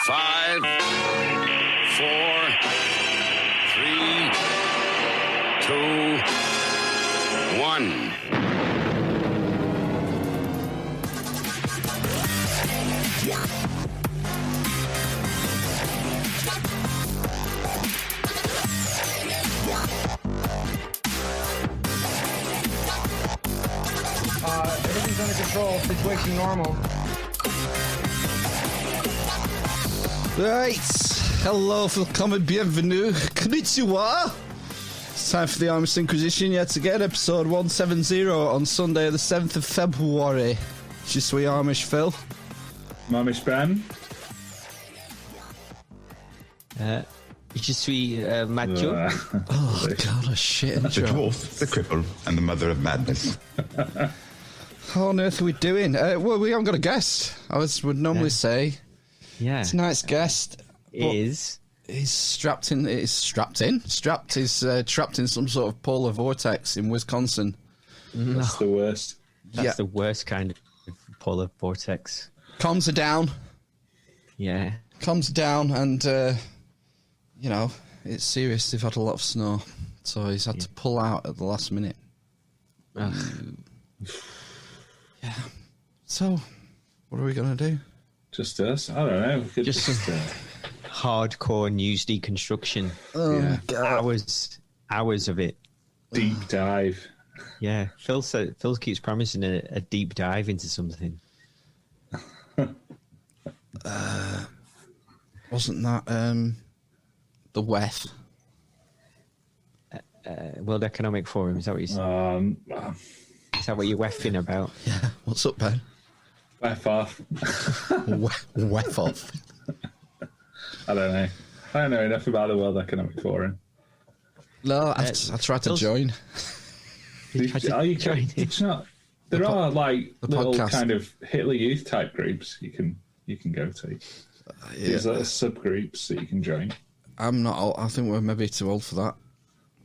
Five, 4, 3, 2, 1. Everything's under control. Situation normal. Right. Hello, welcome, bienvenue, konnichiwa. It's time for the Amish Inquisition yet again, episode 170 on Sunday, the 7th of February. Je suis Amish Phil. Amish Ben. Je suis Mathieu. Oh, God, a shit The intro. dwarf, the cripple, and the mother of madness. How on earth are we doing? Well, we haven't got a guest. I would normally say Yeah. tonight's guest Is he's strapped in. Trapped in some sort of polar vortex in Wisconsin. That's the worst. that's the worst kind of polar vortex. Comms are down. Yeah. Comms are down, and you know it's serious. They've had a lot of snow, so he's had to pull out at the last minute. Ugh. Yeah. So, what are we gonna do? Just us? I don't know. We could Just hardcore news deconstruction. Oh Yeah. God! Hours of it. deep dive. Yeah. Phil keeps promising a deep dive into something. Wasn't that the WEF? World Economic Forum. Is that what you said? Is that what you're weffing about? Yeah. What's up, Ben? F off. WEF off. I don't know. I don't know enough about the World Economic Forum. No, I tried to Phil's- join. Are you join it? It's not. There are like the little podcast. kind of Hitler Youth type groups you can go to. These little subgroups that you can join. I'm not old. I think we're maybe too old for that.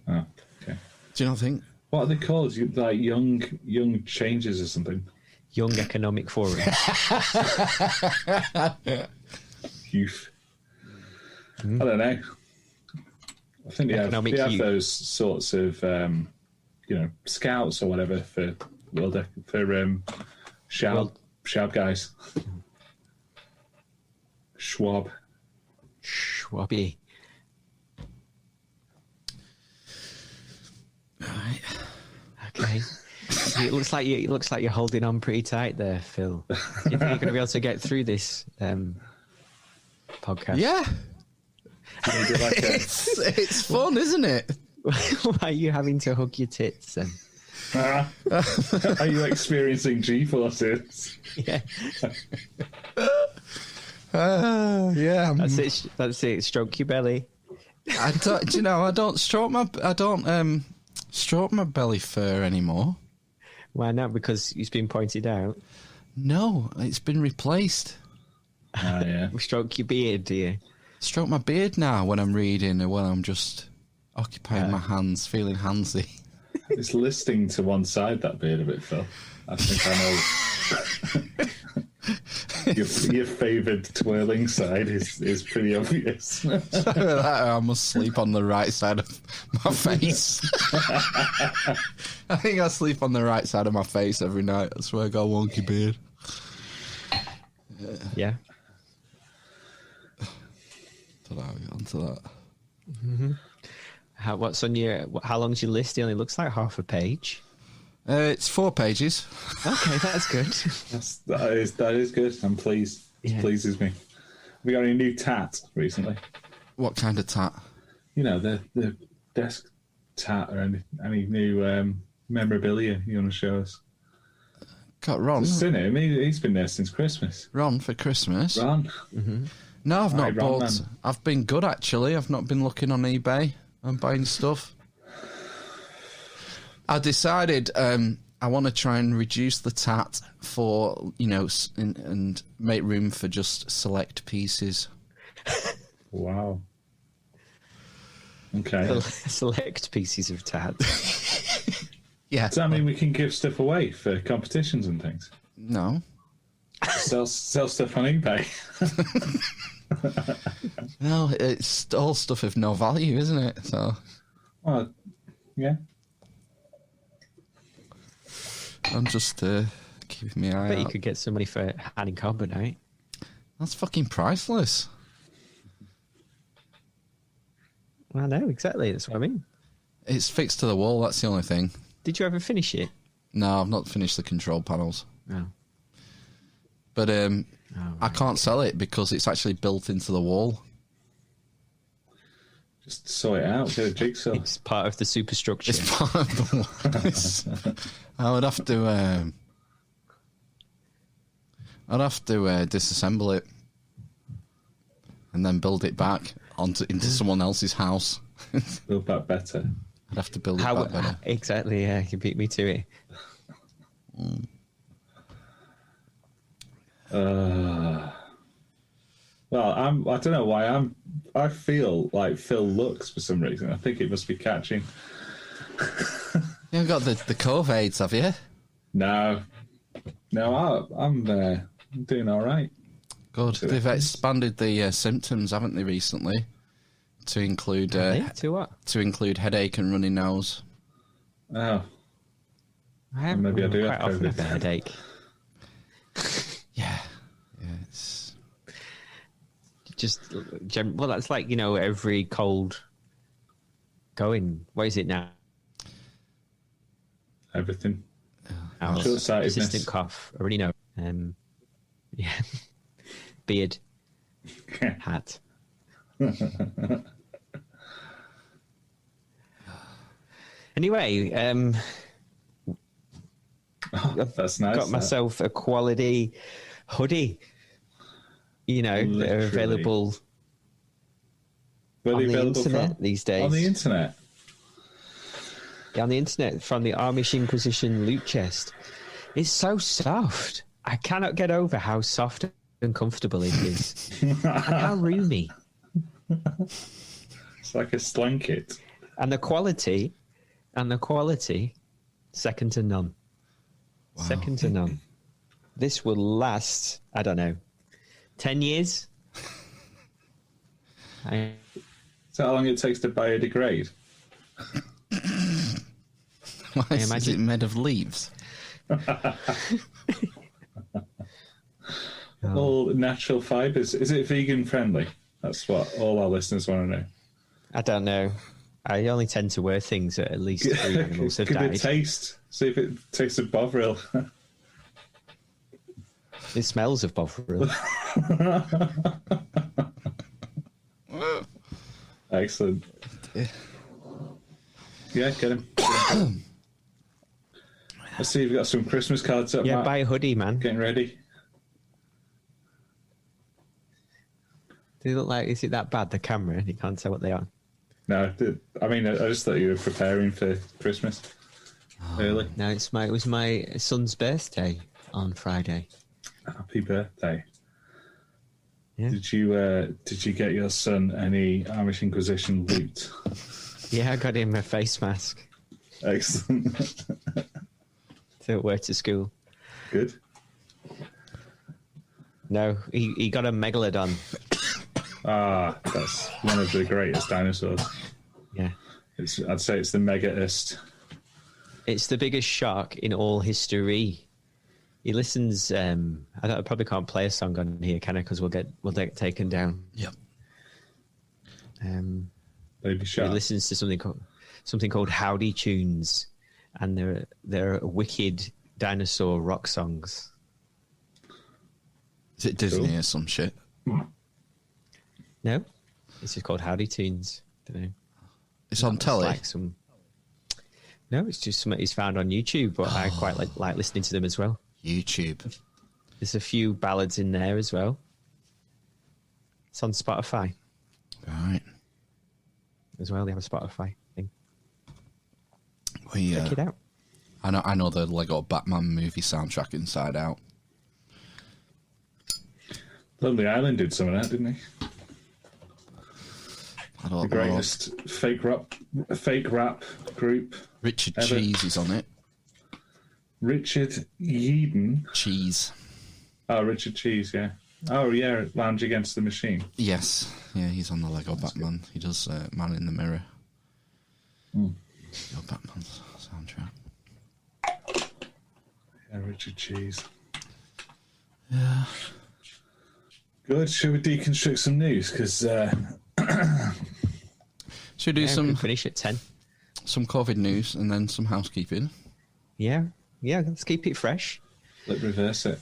Oh, okay. Do you not think? What are they called? Like young changes or something? Young Economic Forum. Youth. I don't know. I think they have Economic youth. those sorts of scouts or whatever for Schwab guys. Schwab. Schwabby. Right. Okay. It looks like you're holding on pretty tight there, Phil. Do you think you're going to be able to get through this podcast? Yeah. Is it like It's fun, isn't it? Why are you having to hug your tits then? are you experiencing G-forces? Yeah. Yeah. That's it. Stroke your belly. I don't. Do you know? I don't stroke my belly fur anymore. Why not? Because it's been pointed out. No, it's been replaced. Yeah. Stroke your beard, do you? Stroke my beard now when I'm reading or when I'm just occupying my hands, feeling handsy. It's listing to one side, that beard a bit, Phil. I think I know. your favoured twirling side is pretty obvious. I must sleep on the right side of my face. I think I sleep on the right side of my face every night. That's where I got a wonky beard. Yeah. Don't know how we got onto that. How long's your list? It only looks like half a page. It's 4 pages. Okay, that's good. That is good. I'm pleased. It Yeah. pleases me. Have we got any new tat recently? What kind of tat? You know, the desk tat or any new memorabilia you want to show us? Got Ron. I've seen him. He's been there since Christmas. Ron for Christmas. Ron. No, I've not Right, Ron, bought. man. I've been good actually. I've not been looking on eBay and buying stuff. I decided I want to try and reduce the tat for and make room for just select pieces. Wow. Okay. Select pieces of tat. Yeah. Does that mean we can give stuff away for competitions and things? No. Sell stuff on eBay. No, it's all stuff of no value, isn't it? So Oh, yeah. I'm just keeping my eye Bet you out. could get some money for handing carbonite. That's fucking priceless. I know, exactly. That's what I mean. It's fixed to the wall, that's the only thing. Did you ever finish it? No, I've not finished the control panels. No. But I right. can't sell it because it's actually built into the wall. Just sort it out. Get a jigsaw. It's part of the superstructure. It's part of the wall. I would have to... I'd have to disassemble it and then build it back into someone else's house. Build back better. I'd have to build it back better. Exactly, yeah. You beat me to it. Well, I don't know why I feel like Phil looks for some reason. I think it must be catching. You haven't got the COVID, have you? No, I'm doing all right. Good. They've expanded the symptoms, haven't they, recently? To include To what? to include headache and runny nose. Oh, Maybe I do quite have often COVID. have a headache. Yeah, it's Just, well, that's like, every cold going. What is it now? everything. Persistent Short-sightedness. cough. I already know. Yeah. Beard. Hat. Anyway, That's nice. got myself a quality hoodie. That are Literally. available Where are on they the available internet from? these days. On the internet. Yeah, on the internet from the Amish Inquisition loot chest. It's so soft. I cannot get over how soft and comfortable it is. And how roomy. It's like a slanket. And the quality, second to none. Wow. Second to none. This will last, I don't know, 10 years? Is that how long it takes to biodegrade? Why is imagine- it made of leaves? All natural fibres. Is it vegan friendly? That's what all our listeners want to know. I don't know. I only tend to wear things that at least 3 animals have Give it a died. taste. See if it tastes of Bovril. It smells of Bovril. Excellent. Yeah, get him. Let's see if you've got some Christmas cards up, Yeah, Matt. buy a hoodie, man. Getting ready. Do they look like, is it that bad, the camera? You can't tell what they are. No, I mean, I just thought you were preparing for Christmas early. No, it was my son's birthday on Friday. Happy birthday. Yeah. Did you get your son any Amish Inquisition loot? Yeah, I got him a face mask Excellent. to wear to school. Good. No, he got a megalodon. Ah, that's one of the greatest dinosaurs. Yeah. I'd say it's the megaest. It's the biggest shark in all history. He listens. I probably can't play a song on here, can I? Because we'll get taken down. Yep. Baby He shark. listens to something called Howdy Tunes, and they're wicked dinosaur rock songs. Is it Disney Cool. or some shit? No, it's just called Howdy Tunes. Don't know. It's on It's telly. like some. No, it's just something he's found on YouTube, but I quite like listening to them as well. YouTube. There's a few ballads in there as well. It's on Spotify Right. as well. They have a Spotify thing. We, Check it out. I know the Lego Batman movie soundtrack inside out. Lonely Island did some of that, didn't he? I The don't know. greatest fake rap group. Richard ever. Cheese is on it. Richard Yeadon. Cheese. Oh, Richard Cheese, yeah. Oh, yeah, Lounge Against the Machine. Yes. Yeah, he's on the Lego Batman. Good. He does Man in the Mirror. Lego Batman's soundtrack. Yeah, Richard Cheese. Yeah. Good. Should we deconstruct some news? Because should we do some finish at 10. Some COVID news and then some housekeeping. Yeah, let's keep it fresh. let's reverse it.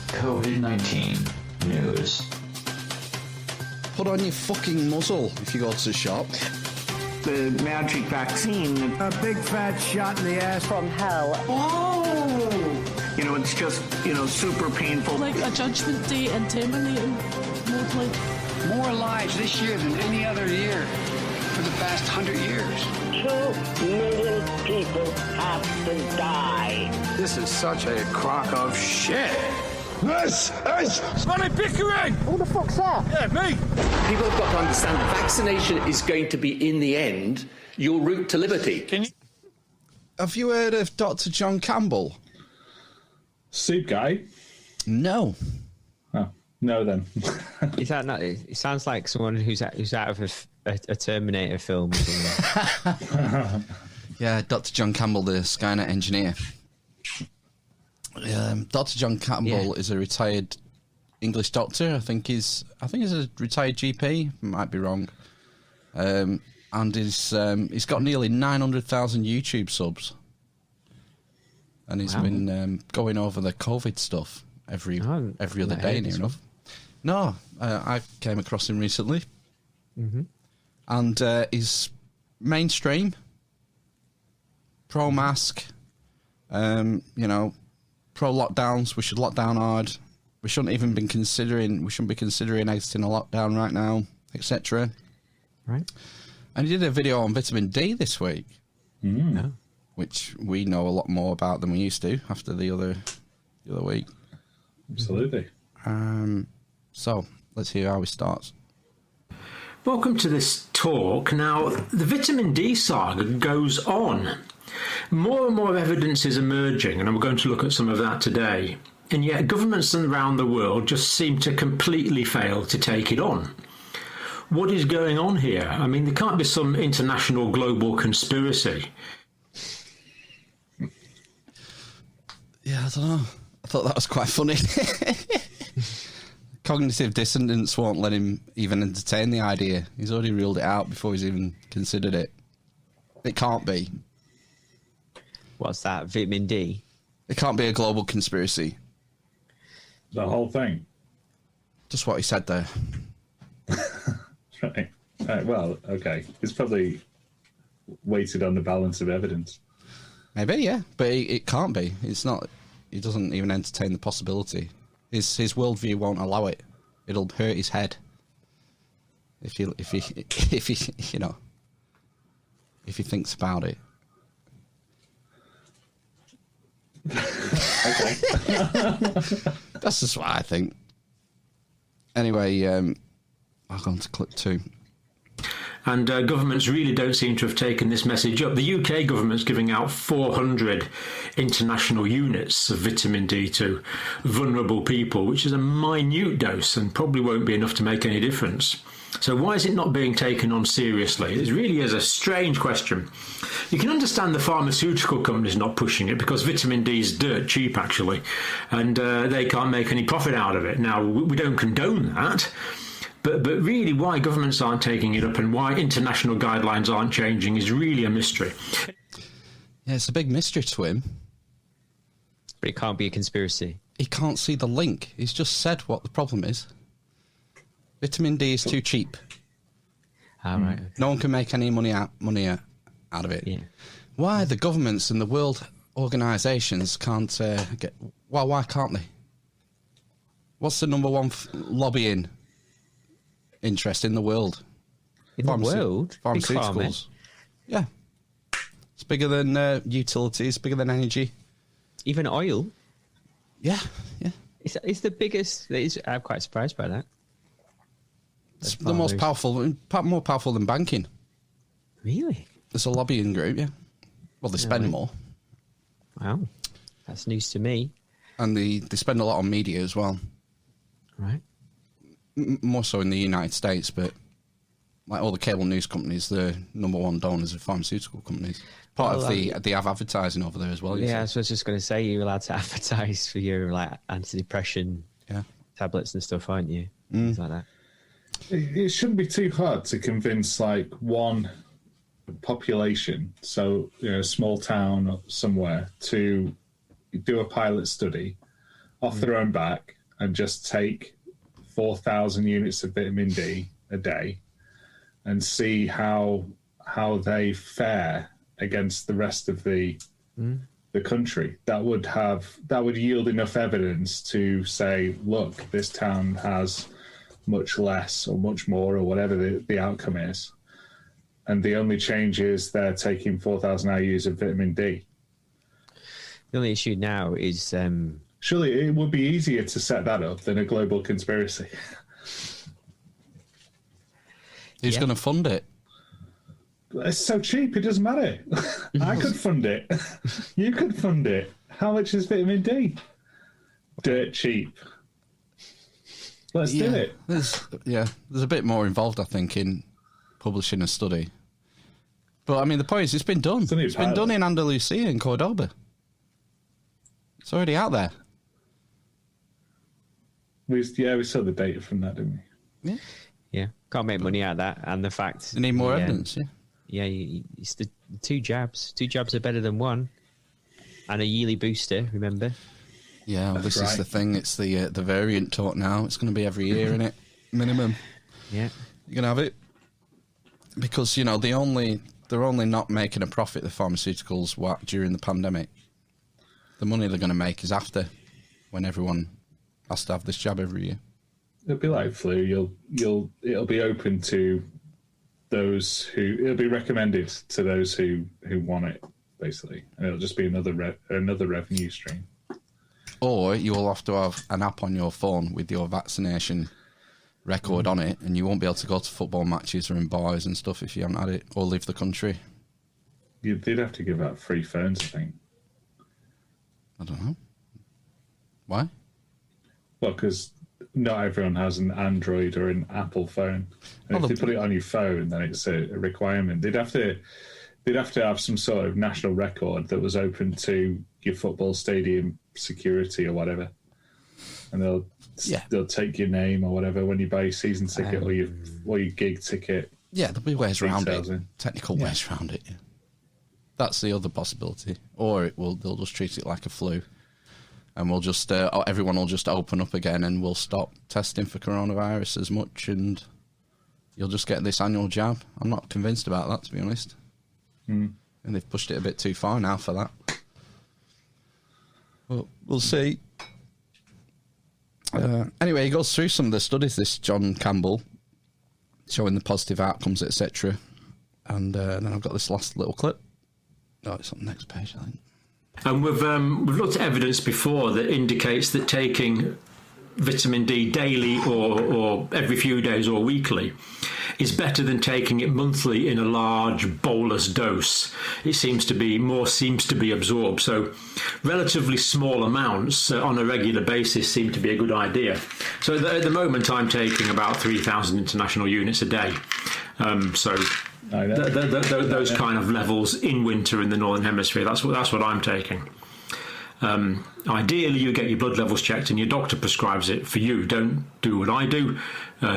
COVID-19 news. Put on your fucking muzzle if you go to the shop. The magic vaccine. A big fat shot in the ass from hell. Oh! You know, it's just, super painful. Like a judgment day and terminating mode, like. More lives this year than any other year for the past 100 years. 2 million people have to die. This is such a crock of shit. This is Smelly Pickering! Who the fuck's that? Yeah, me! People have got to understand vaccination is going to be, in the end, your route to liberty. Have you heard of Dr. John Campbell? Soup guy? No. Oh, no then. Is that not? It sounds like someone who's out of a Terminator film or something. Yeah, Dr. John Campbell, the Skynet engineer. Dr. John Campbell is a retired English doctor. I think he's a retired GP. Might be wrong. And he's got nearly 900,000 YouTube subs. And he's been going over the COVID stuff every other day, near enough. No, I came across him recently. Mm-hmm. And he's mainstream, pro-mask, pro-lockdowns. We should lock down hard. We shouldn't be considering exiting a lockdown right now, etc. Right. And he did a video on vitamin D this week, which we know a lot more about than we used to after the other week. Absolutely. So let's hear how he starts. Welcome to this talk. Now, the vitamin D saga goes on. More and more evidence is emerging, and I'm going to look at some of that today. And yet governments around the world just seem to completely fail to take it on. What is going on here? I mean, there can't be some international global conspiracy. Yeah, I don't know. I thought that was quite funny. Cognitive dissonance won't let him even entertain the idea. He's already ruled it out before he's even considered it. It can't be. What's that? Vitamin D? It can't be a global conspiracy. The whole thing? Just what he said there. Right. Well, okay. It's probably weighted on the balance of evidence. Maybe, yeah. But it can't be. It's not. He doesn't even entertain the possibility. His worldview won't allow it. It'll hurt his head. If he thinks about it. Okay. That's just what I think. Anyway, I'll go on to clip 2. And governments really don't seem to have taken this message up. The UK government's giving out 400 international units of vitamin D to vulnerable people, which is a minute dose and probably won't be enough to make any difference. So why is it not being taken on seriously? It really is a strange question. You can understand the pharmaceutical companies not pushing it because vitamin D is dirt cheap, actually, and they can't make any profit out of it. Now, we don't condone that. But really, why governments aren't taking it up and why international guidelines aren't changing is really a mystery. Yeah, it's a big mystery to him. But it can't be a conspiracy. He can't see the link. He's just said what the problem is. Vitamin D is too cheap. All right. Okay. No one can make any money out of it. Yeah. Why the governments and the world organisations can't get... Well, why can't they? What's the number one lobbying interest in the world? In the world? Pharmaceuticals. Yeah. It's bigger than utilities, bigger than energy. Even oil? Yeah. It's the biggest. I'm quite surprised by that. It's the most powerful, more powerful than banking. Really? It's a lobbying group, yeah. Well, they spend more. Wow. That's news to me. And they spend a lot on media as well. Right. More so in the United States, but like all the cable news companies, the number one donors are pharmaceutical companies. They have advertising over there as well. Yeah, so I was just going to say, you're allowed to advertise for your like antidepressant tablets and stuff, aren't you? Things like that. It shouldn't be too hard to convince like one population, so a small town or somewhere, to do a pilot study off their own back and just take 4,000 units of vitamin D a day and see how they fare against the rest of the country. That would yield enough evidence to say, look, this town has much less or much more or whatever the outcome is, and the only change is they're taking 4,000 IUs of vitamin D. The only issue now is surely it would be easier to set that up than a global conspiracy. Who's going to fund it? It's so cheap, it doesn't matter. I could fund it. You could fund it. How much is vitamin D? Dirt cheap. Let's do it. There's a bit more involved, I think, in publishing a study. But, I mean, the point is, it's been done. It's been done in Andalusia, in Cordoba. It's already out there. We saw the data from that, didn't we? Yeah. Can't make money out of that. And the fact... You need more evidence, Yeah, it's the 2 jabs. 2 jabs are better than 1. And a yearly booster, remember? Yeah, well, this is the thing. It's the variant talk now. It's going to be every year, isn't it? Minimum. Yeah. You're going to have it. Because, they're only not making a profit, the pharmaceuticals, during the pandemic. The money they're going to make is after, when everyone has to have this jab every year. It'll be like flu. It'll be open to those who... It'll be recommended to those who want it, basically. And it'll just be another revenue stream. Or you will have to have an app on your phone with your vaccination record on it, and you won't be able to go to football matches or in bars and stuff if you haven't had it, or leave the country. They'd have to give out free phones, I think. I don't know. Why? Well, because not everyone has an Android or an Apple phone. And if they put it on your phone, then it's a requirement. They'd have to have some sort of national record that was open to your football stadium security or whatever, and they'll take your name or whatever when you buy your season ticket or your gig ticket. Yeah, there'll be ways around it. Technical ways around it. Yeah. That's the other possibility. Or they'll just treat it like a flu, and we'll just everyone will just open up again, and we'll stop testing for coronavirus as much, and you'll just get this annual jab. I'm not convinced about that, to be honest. And they've pushed it a bit too far now for that. Well, we'll see. Anyway, he goes through some of the studies, this John Campbell, showing the positive outcomes, etc. And then I've got this last little clip. Oh, it's on the next page, I think. And we've looked at evidence before that indicates that taking vitamin D daily or every few days or weekly is better than taking it monthly in a large bolus dose. It seems to be absorbed. So relatively small amounts on a regular basis seem to be a good idea. So at the moment I'm taking about 3,000 international units a day. Those kind of levels in winter in the Northern Hemisphere, that's what I'm taking. Ideally, you get your blood levels checked and your doctor prescribes it for you. Don't do what I do,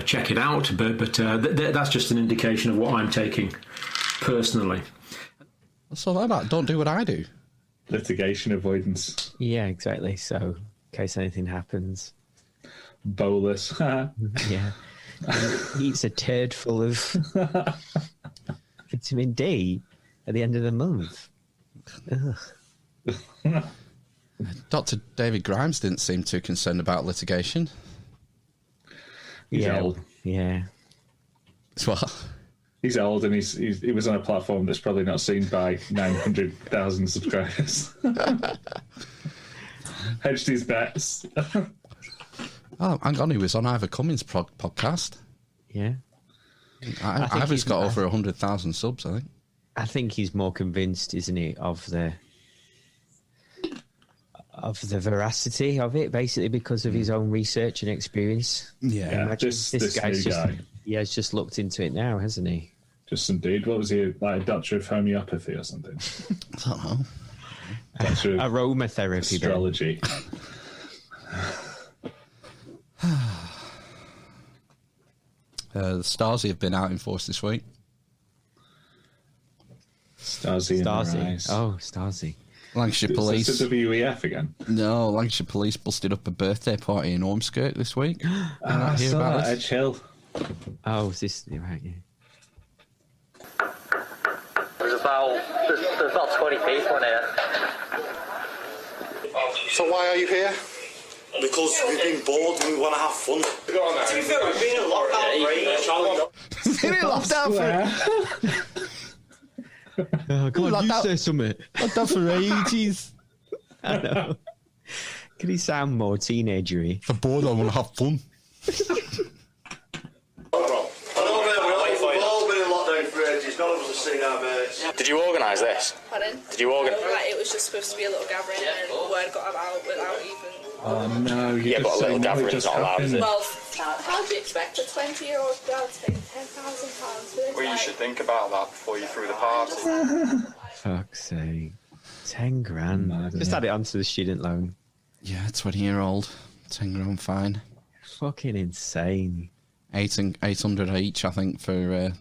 check it out, but that's just an indication of what I'm taking personally. What's all that about? Don't do what I do. Litigation avoidance. Yeah, exactly. So, in case anything happens. Bolus. Yeah. He eats a turd full of vitamin D at the end of the month. Ugh. Dr. David Grimes didn't seem too concerned about litigation. He's old. Yeah. What? He's old and he was on a platform that's probably not seen by 900,000 subscribers. Hedged his bets. Oh, hang on, he was on Ivor Cummins' podcast. Yeah. Ivor's got over 100,000 subs, I think. I think he's more convinced, isn't he, of the veracity of it, basically because of his own research and experience. Yeah, this guy's new guy. Yeah, he's just looked into it now, hasn't he? Just indeed. What was he, like a doctor of homeopathy or something? I don't know. Doctor of aromatherapy. Astrology. The Stasi have been out in force this week. Stasi. Oh, Stasi. Lancashire Police. Is this the WEF again? No, Lancashire Police busted up a birthday party in Ormskirk this week. I saw that at Chill. Oh, is this right? Yeah. There's about 20 people in here. So why are you here? Because we've been bored and we want to have fun. To be fair, we've been in lockdown for Been in lockdown Oh, come on, you say something. Lockdown for ages. I know. Can he sound more teenagery? I'm bored, I want to have fun. Did you organise this? Pardon? Did you organise? Like, it was just supposed to be a little gathering and word got about without even... Oh no, yeah, but a little gathering's not allowed, is it? Well, how do you expect a 20-year-old girl to take £10,000 for this? Well, you should think about that before you threw the party. Fuck's sake. 10 grand. Just add it onto the student loan. Yeah, 20-year-old. 10 grand fine. Fucking insane. 800 each, I think, for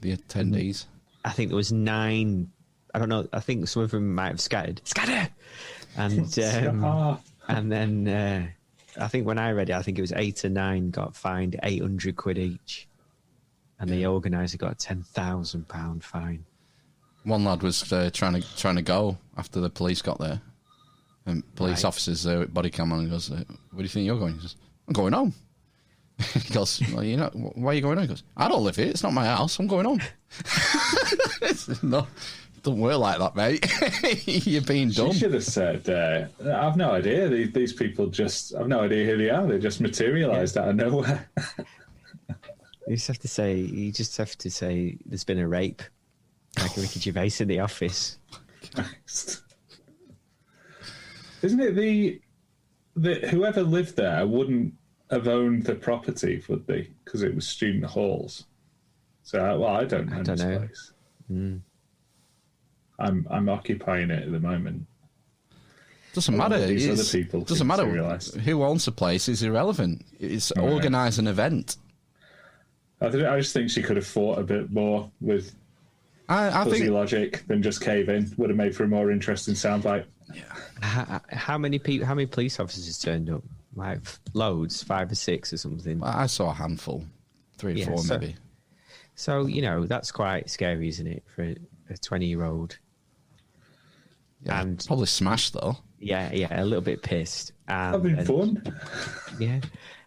the attendees. I think there was 9. I don't know. I think some of them might have scattered. Scatter! And then I think when I read it, I think it was 8 or 9 got fined 800 quid each. And the organiser got a £10,000 fine. One lad was trying to go after the police got there. And police officers there with body cam on and goes, where do you think you're going? He says, I'm going home. He goes, well, you know, why are you going home? He goes, I don't live here. It's not my house. I'm going home. No, don't work like that, mate. You're being dumb. She should have said, I've no idea. These people I've no idea who they are. They just materialised out of nowhere. You just have to say there's been a rape. Like Ricky Gervais in The Office. Isn't it the whoever lived there wouldn't have owned the property, would they? Because it was student halls. So, I don't know this place. Mm. I'm occupying it at the moment. Doesn't matter. These other people doesn't matter who owns the place is irrelevant. It's organise an event. I just think she could have fought a bit more with fuzzy logic than just cave in. Would have made for a more interesting soundbite. Yeah. How many police officers turned up? Like loads, 5 or 6 or something. Well, I saw a handful, 3 or 4 maybe. So that's quite scary, isn't it, for a 20-year-old? Yeah, and probably smashed though. Yeah, a little bit pissed. Having fun. Yeah,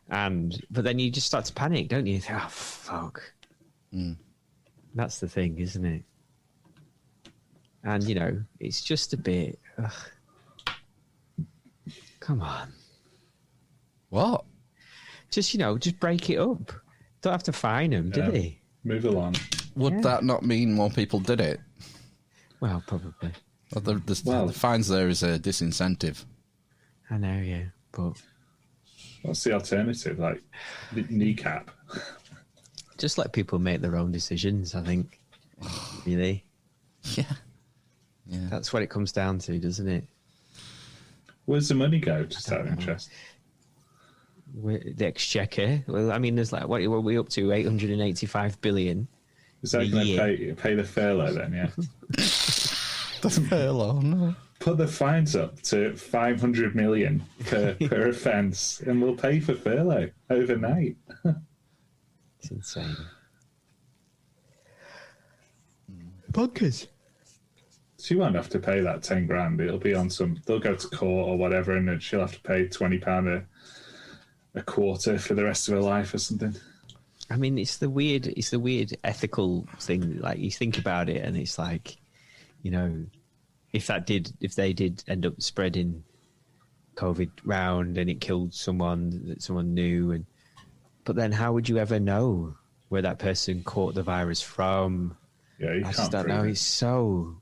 but then you just start to panic, don't you? Oh fuck. Mm. That's the thing, isn't it? And it's just a bit. Ugh. Come on. What? Just break it up. Don't have to fine them, do they? Move along. Would that not mean more people did it? Well, probably. The fines there is a disincentive. I know, yeah, but what's the alternative? Like kneecap? Just let people make their own decisions. I think. Really. Yeah. That's what it comes down to, doesn't it? Where's the money go? Just out of interest. The Exchequer. Well, I mean, there's what are we up to? 885 billion. Is that going to pay the furlough then? Yeah. The furlough, no. Put the fines up to 500 million per offence, and we'll pay for furlough overnight. It's insane. Bonkers. She won't have to pay that 10 grand. It'll be on they'll go to court or whatever, and then she'll have to pay £20 a quarter for the rest of her life or something. I mean, it's the weird ethical thing. Like, you think about it, and it's like, you know, if they did end up spreading COVID round and it killed someone that someone knew, but then how would you ever know where that person caught the virus from? Yeah, you I can't just don't know. It's so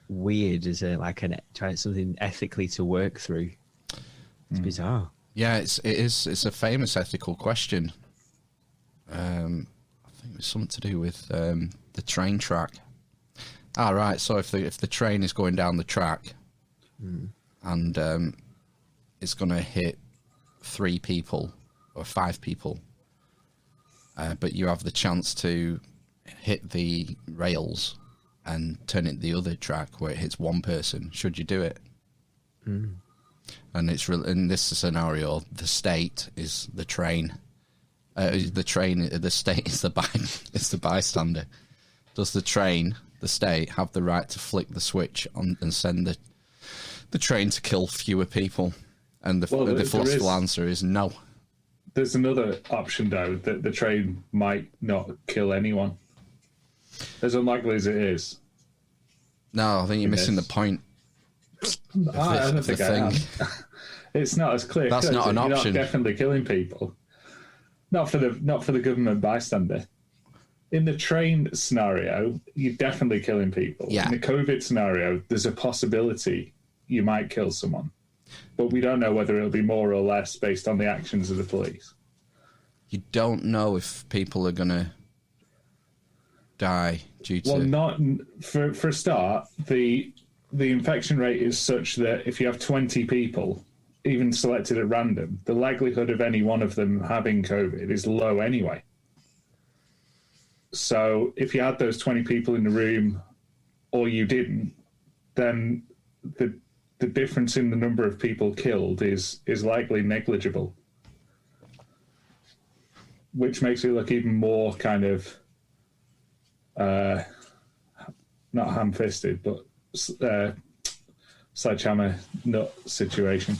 weird as something ethically to work through. It's bizarre. Yeah, it's a famous ethical question. I think it's something to do with the train track. Right. So if the train is going down the track, and it's going to hit 3 people or 5 people, but you have the chance to hit the rails and turn it the other track where it hits 1 person, should you do it? And it's in this scenario, the state is the train. The state is the bystander. Does the state have the right to flick the switch on and send the train to kill fewer people? And the philosophical answer is no. There's another option, though, that the train might not kill anyone. As unlikely as it is. No, I think you're missing the point. I don't think I am. It's not as clear. That's not an option. You're not definitely killing people. Not for the government bystander. In the train scenario, you're definitely killing people. Yeah. In the COVID scenario, there's a possibility you might kill someone. But we don't know whether it'll be more or less based on the actions of the police. You don't know if people are going to die due to... Well, not for a start, the infection rate is such that if you have 20 people, even selected at random, the likelihood of any one of them having COVID is low anyway. So if you had those 20 people in the room or you didn't, then the difference in the number of people killed is likely negligible, which makes it look even more kind of not ham-fisted, but sledgehammer nut situation.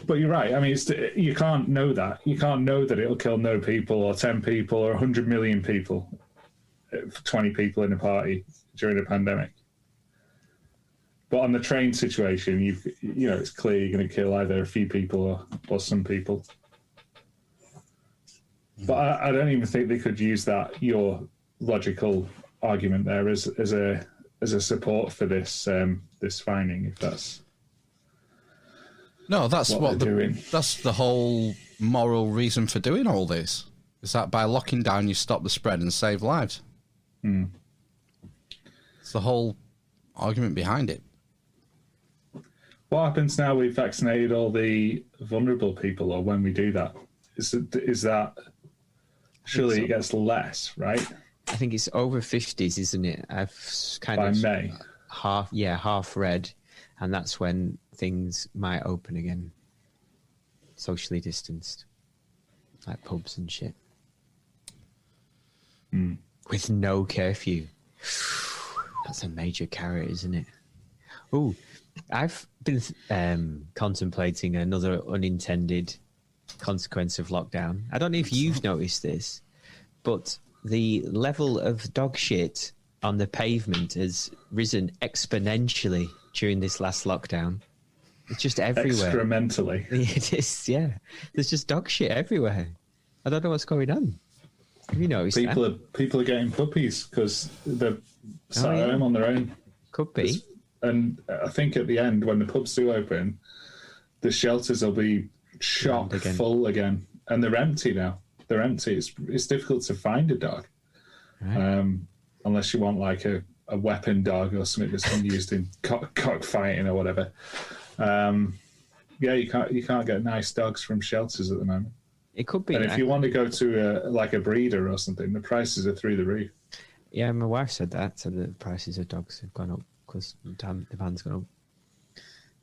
But you're right. I mean, you can't know that. You can't know that it'll kill no people or 10 people or 100 million people, 20 people in a party during a pandemic. But on the train situation, you know, it's clear you're going to kill either a few people or some people. But I don't even think they could use your logical argument there as a support for this this finding, if that's... No, that's what they're doing. That's the whole moral reason for doing all this. Is that by locking down, you stop the spread and save lives. It's the whole argument behind it. What happens now we've vaccinated all the vulnerable people, or when we do that? Is that surely it gets less, right? I think it's over 50s, isn't it? I've kind by of May. half read, and that's when things might open again, socially distanced, like pubs and shit, with no curfew. That's a major carrot, isn't it? Oh, I've been contemplating another unintended consequence of lockdown. I don't know if you've noticed this, but the level of dog shit on the pavement has risen exponentially during this last lockdown. It's just everywhere. Excrementally. It is, yeah. There's just dog shit everywhere. I don't know what's going on. Have you noticed people are getting puppies because they're sat at home on their own. Could be. And I think at the end, when the pubs do open, the shelters will be chock full again. And they're empty now. They're empty. It's difficult to find a dog. Right. Unless you want like a weapon dog or something that's been used in cockfighting or whatever. Yeah, you can't get nice dogs from shelters at the moment. It could be. And if you want to go to a breeder or something, the prices are through the roof. Yeah, my wife said that. So the prices of dogs have gone up because demand's gone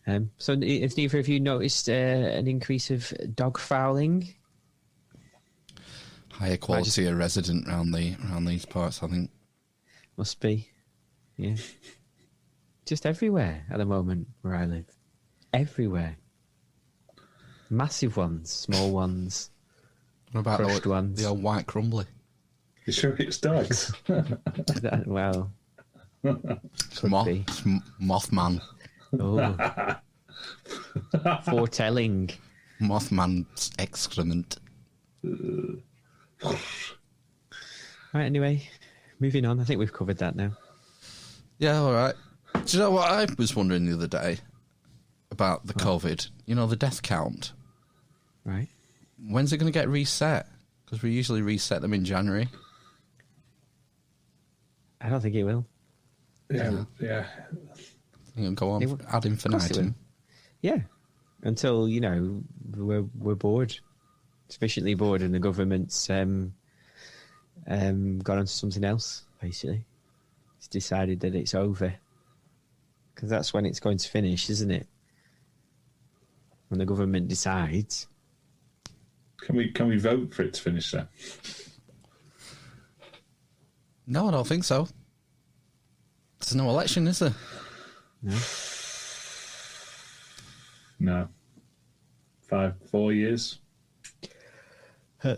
up. So if neither of you noticed an increase of dog fouling? Higher quality of resident around these parts, I think. Must be. Yeah. Just everywhere at the moment where I live. Everywhere. Massive ones, small ones. What about crushed ones. the old white crumbly? You sure it's dogs? Well, Mothman. Oh. Foretelling. Mothman's excrement. Right, anyway, moving on. I think we've covered that now. Yeah, all right. Do you know what I was wondering the other day about the COVID? You know, the death count. Right. When's it going to get reset? Because we usually reset them in January. I don't think it will. Yeah. It'll go on ad infinitum. Yeah. Until, we're bored. Sufficiently bored and the government's gone on to something else, basically. It's decided that it's over. Because that's when it's going to finish, isn't it? When the government decides. Can we vote for it to finish then? No, I don't think so. There's no election, is there? No. 4 years.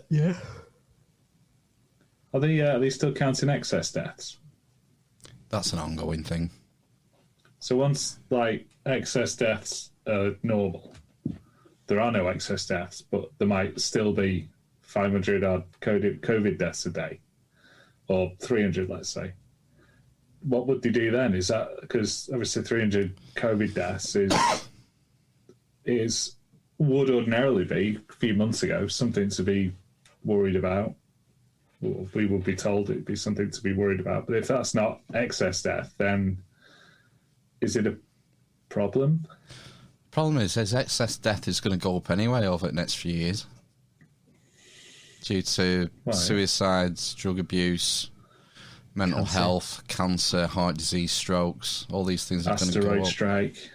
Yeah. Are they still counting excess deaths? That's an ongoing thing. So once excess deaths are normal, there are no excess deaths, but there might still be 500 odd COVID deaths a day, or 300, let's say. What would they do then? Is that because obviously 300 COVID deaths would ordinarily be a few months ago something to be worried about. Well, we would be told it'd be something to be worried about. But if that's not excess death, then is it a problem? Problem is, excess death is going to go up anyway over the next few years due to suicides, drug abuse, mental health, cancer, heart disease, strokes. All these things are going to go up. Asteroid strike.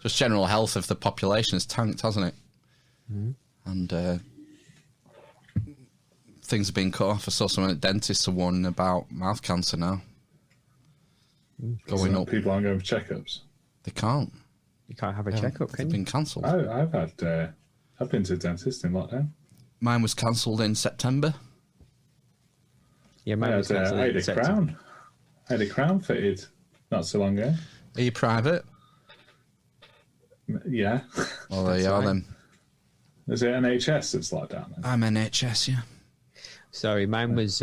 Just general health of the population has tanked, hasn't it? Mm-hmm. And things are being cut off. I saw someone at dentists are warning about mouth cancer now. Going up. People aren't going for checkups. They can't. You can't have a checkup, can you? They've been cancelled. I've been to a dentist in lockdown. Mine was cancelled in September. Yeah, mine was cancelled in September. I had a crown fitted not so long ago. Are you private? Yeah. Well, there you are then. Is it NHS that's locked down then? I'm NHS, yeah. Sorry, mine was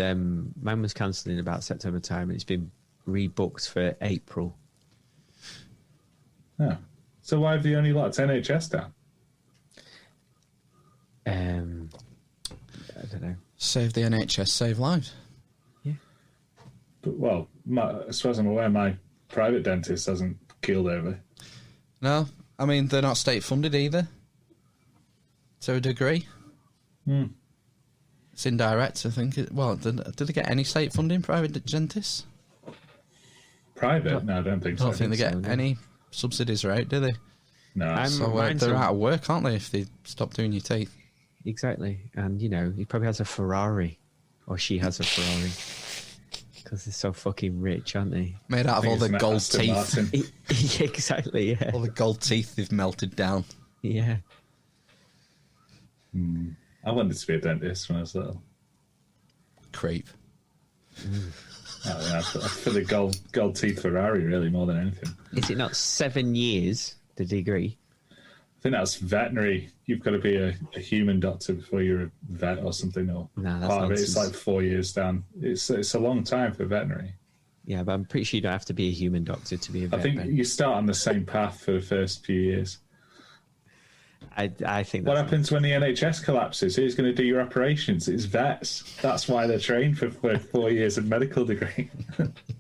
cancelled in about September time, and it's been rebooked for April. Oh. So why have they only locked NHS down? I don't know. Save the NHS, save lives. Yeah. But, as far as I'm aware, my private dentist hasn't keeled over. No, I mean, they're not state funded either. To a degree. Hmm. It's indirect, I think. Did they get any state funding, private dentists? Private? No, I don't think so. I don't think they get any subsidies, right? Do they? No. So they're out of work, aren't they, if they stop doing your teeth? Exactly. And, he probably has a Ferrari. Or she has a Ferrari. Because they're so fucking rich, aren't they? Made out of all the gold teeth. Exactly, yeah. All the gold teeth they've melted down. Yeah. I wanted to be a dentist when I was little. Creep. For the gold teeth Ferrari, really, more than anything. Is it not 7 years, the degree? I think that's veterinary. You've got to be a human doctor before you're a vet or something. Or no, that's part of it, nonsense. it's like 4 years down. It's a long time for veterinary. Yeah, but I'm pretty sure you don't have to be a human doctor to be a vet. I think you start on the same path for the first few years. I think. What happens when the NHS collapses? Who's going to do your operations? It's vets. That's why they're trained for 4 years of medical degree.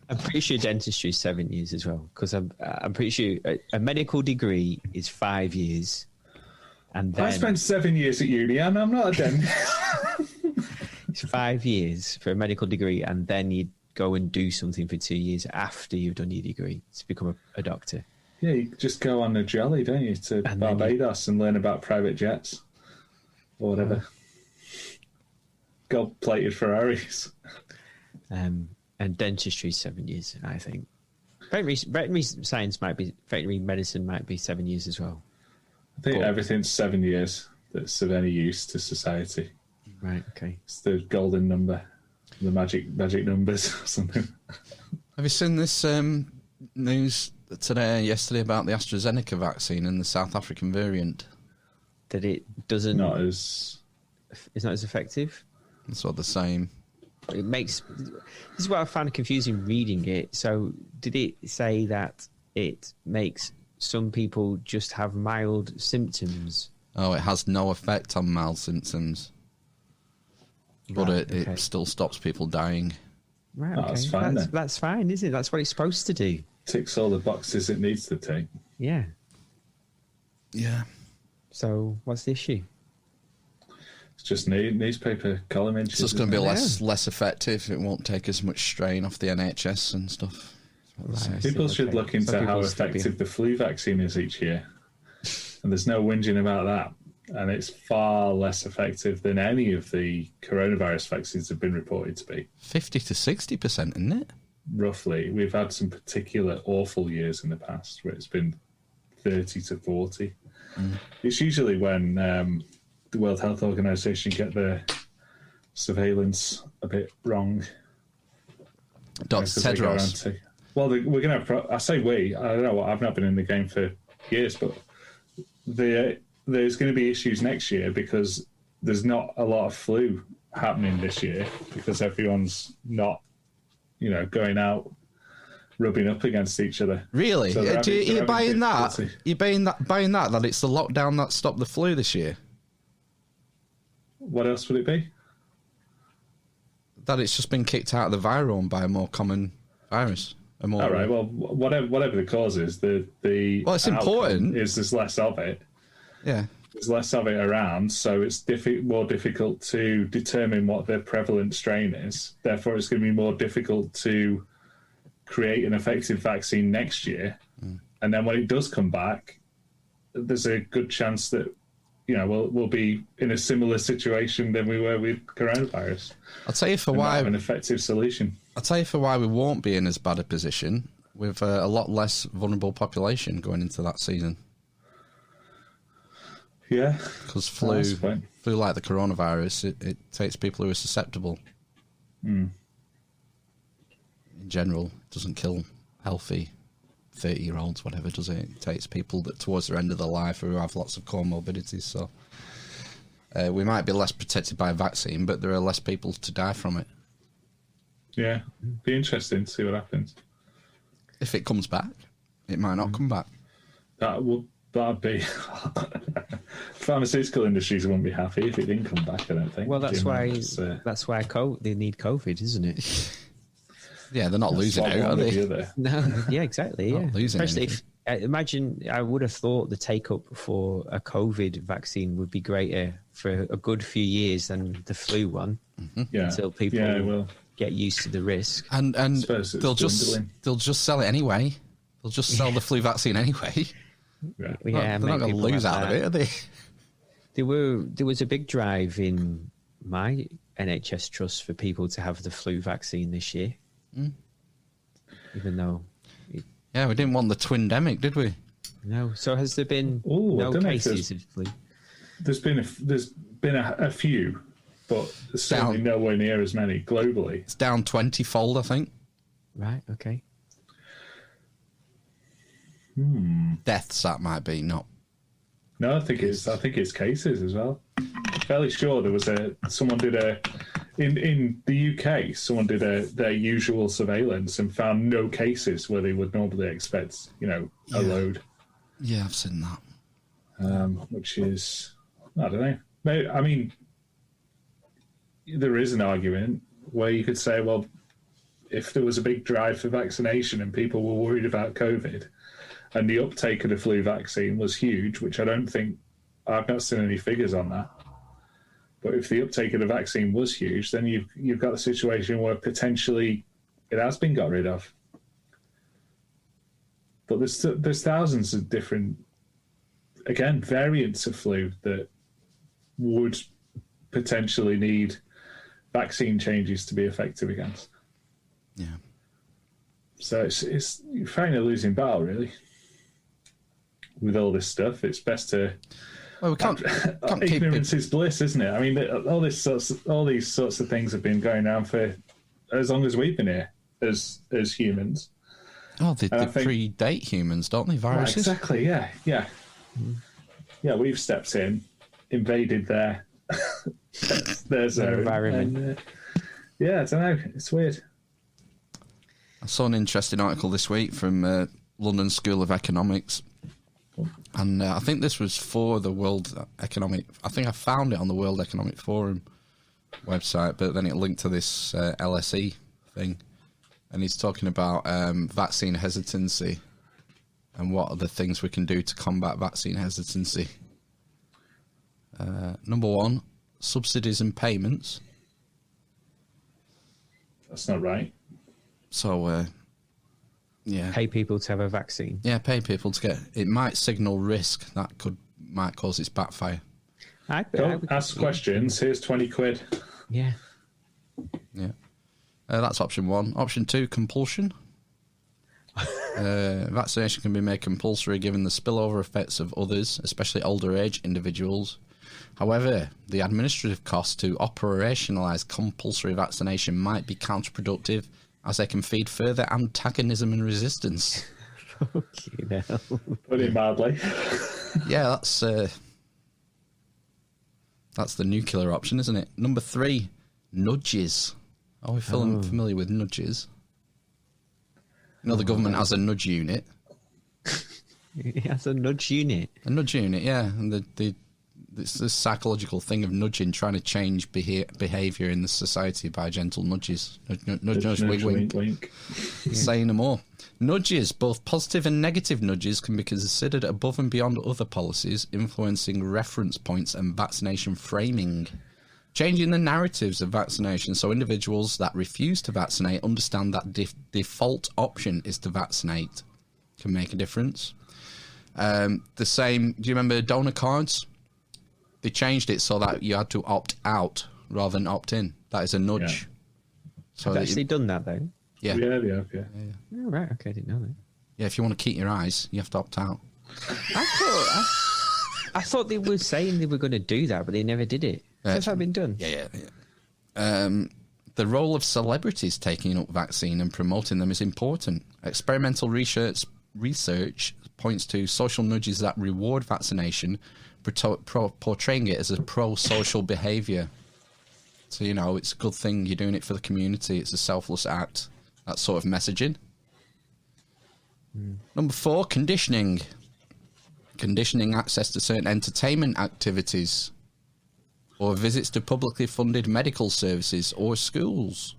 I'm pretty sure dentistry is 7 years as well, because I'm pretty sure a medical degree is 5 years. And then I spent 7 years at uni, and I'm not a dentist. It's 5 years for a medical degree, and then you go and do something for 2 years after you've done your degree to become a doctor. Yeah, you just go on a jolly, don't you, to Barbados and learn about private jets or whatever. Gold-plated Ferraris. And dentistry is 7 years, I think. Veterinary medicine might be 7 years as well. I think everything's 7 years that's of any use to society. Right. Okay. It's the golden number, the magic numbers or something. Have you seen this news yesterday about the AstraZeneca vaccine and the South African variant? That it doesn't. It's not as effective. That's what they're saying. It makes. This is what I found confusing reading it. So, did it say that it makes some people just have mild symptoms? Oh, it has no effect on mild symptoms, but it still stops people dying. Right, okay. That's fine. That's fine, isn't it? That's what it's supposed to do. Ticks all the boxes it needs to take. Yeah. Yeah. So, what's the issue? It's just newspaper column inches. So it's going to be less effective. It won't take as much strain off the NHS and stuff. Right, people should look into how effective the flu vaccine is each year. And there's no whinging about that. And it's far less effective than any of the coronavirus vaccines have been reported to be. 50 to 60%, isn't it? Roughly. We've had some particular awful years in the past where it's been 30 to 40. It's usually when the World Health Organization get their surveillance a bit wrong. Dr. Tedros. Well, we're going to have... I say we. I don't know. I've not been in the game for years, but there's going to be issues next year because there's not a lot of flu happening this year because everyone's not, going out rubbing up against each other. Really? So you're buying that? You're buying that it's the lockdown that stopped the flu this year? What else would it be? That it's just been kicked out of the virome by a more common virus. All right. Well, whatever the cause is, the it's important. Is there's less of it. Yeah. There's less of it around, so it's more difficult to determine what the prevalent strain is. Therefore, it's going to be more difficult to create an effective vaccine next year. And then when it does come back, there's a good chance that we'll be in a similar situation than we were with coronavirus. I'll tell you for why an effective solution. I'll tell you for why we won't be in as bad a position with a lot less vulnerable population going into that season. Yeah, because flu like the coronavirus, it takes people who are susceptible. In general, it doesn't kill healthy 30-year-olds, whatever, does it? It takes people that towards their end of their life who have lots of comorbidities. So we might be less protected by a vaccine, but there are less people to die from it. Yeah, be interesting to see what happens. If it comes back, it might not come back. That'd be pharmaceutical industries wouldn't be happy if it didn't come back. I don't think. Well, that's why they need COVID, isn't it? Yeah, they're not losing out, are they? No, yeah, exactly. Yeah, especially imagine. I would have thought the take up for a COVID vaccine would be greater for a good few years than the flu one. Until people get used to the risk, and they'll just sell it anyway. They'll just sell the flu vaccine anyway. Yeah, they're not going to lose out of it, are they? There was a big drive in my NHS trust for people to have the flu vaccine this year. Even though... we didn't want the twindemic, did we? No. So has there been no cases of flu? There's been a few, but certainly nowhere near as many globally. It's down 20-fold, I think. Right, okay. Deaths, that might be, not. No, I think it's cases as well. I'm fairly sure there was someone did in the UK, someone did their usual surveillance and found no cases where they would normally expect, a load. Yeah, I've seen that. Which is, I don't know. I mean, there is an argument where you could say, well, if there was a big drive for vaccination and people were worried about COVID, and the uptake of the flu vaccine was huge, which I've not seen any figures on that. But if the uptake of the vaccine was huge, then you've got a situation where potentially it has been got rid of. But there's thousands of different, again, variants of flu that would potentially need vaccine changes to be effective against. Yeah. So it's you're fighting a losing battle, really. With all this stuff, it's best to Well, we can't keep ignorance is bliss, isn't it? I mean, all these sorts of things have been going on for as long as we've been here as humans. Oh, they predate humans, don't they? Viruses. Right, exactly. Yeah. Yeah, we've stepped in, invaded their zone, environment. And, I don't know. It's weird. I saw an interesting article this week from London School of Economics, and I think this was for the World Economic. I think I found it on the World Economic Forum website, but then it linked to this LSE thing, and he's talking about vaccine hesitancy and what are the things we can do to combat vaccine hesitancy. Number one, subsidies and payments. That's not right. So, pay people to have a vaccine. Yeah, pay people to get. It might signal risk that might cause its backfire. Don't ask questions. Here's 20 quid. Yeah. That's option one. Option two, compulsion. Vaccination can be made compulsory given the spillover effects of others, especially older age individuals. However, the administrative cost to operationalise compulsory vaccination might be counterproductive, as they can feed further antagonism and resistance. Fucking hell. Put it mildly. Yeah, that's the nuclear option, isn't it? Number three, nudges. Are we familiar with nudges? You know, the government has a nudge unit. It has a nudge unit? A nudge unit, yeah. And it's this psychological thing of nudging, trying to change behaviour in the society by gentle nudges. Nudge, wink. Say no more. Nudges, both positive and negative nudges, can be considered above and beyond other policies, influencing reference points and vaccination framing. Changing the narratives of vaccination so individuals that refuse to vaccinate understand that default option is to vaccinate can make a difference. The same, do you remember donor cards? They changed it so that you had to opt out rather than opt in. That is a nudge. Yeah. So I've actually done that though. Yeah. Yeah. Oh, right, okay, I didn't know that. Yeah, if you want to keep your eyes, you have to opt out. I thought they were saying they were going to do that, but they never did it. Has that been done? Yeah. The role of celebrities taking up vaccine and promoting them is important. Experimental research points to social nudges that reward vaccination, portraying it as a pro-social behaviour. So, it's a good thing you're doing it for the community. It's a selfless act. That sort of messaging. Number four, conditioning. Conditioning access to certain entertainment activities or visits to publicly funded medical services or schools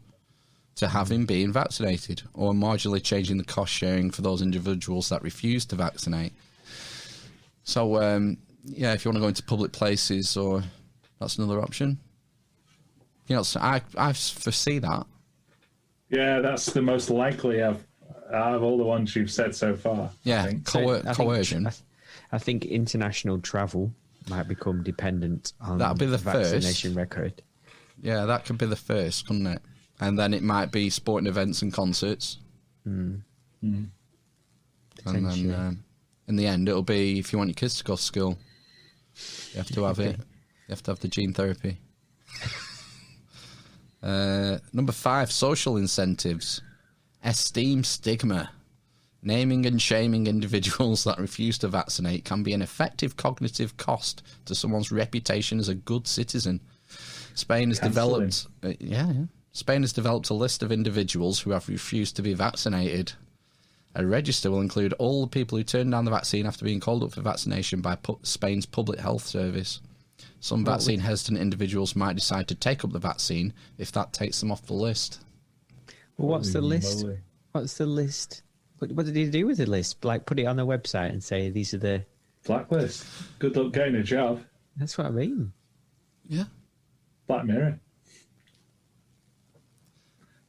to having been vaccinated, or marginally changing the cost sharing for those individuals that refuse to vaccinate. So, if you want to go into public places, or that's another option. So I foresee that. Yeah, that's the most likely out of all the ones you've said so far. Yeah, coercion. I think international travel might become dependent on that'll be the vaccination first record. Yeah, that could be the first, couldn't it? And then it might be sporting events and concerts. Mm. And then in the end, it'll be if you want your kids to go to school, you have to have it. You have to have the gene therapy. Number five, social incentives. Esteem stigma. Naming and shaming individuals that refuse to vaccinate can be an effective cognitive cost to someone's reputation as a good citizen. Spain has developed a list of individuals who have refused to be vaccinated. A register will include all the people who turned down the vaccine after being called up for vaccination by Spain's Public Health Service. Some vaccine-hesitant individuals might decide to take up the vaccine if that takes them off the list. Well, what's the list? What's the list? What did he do with the list? Like, put it on the website and say, these are the... Blacklist. Good luck getting a job. That's what I mean. Yeah. Black Mirror.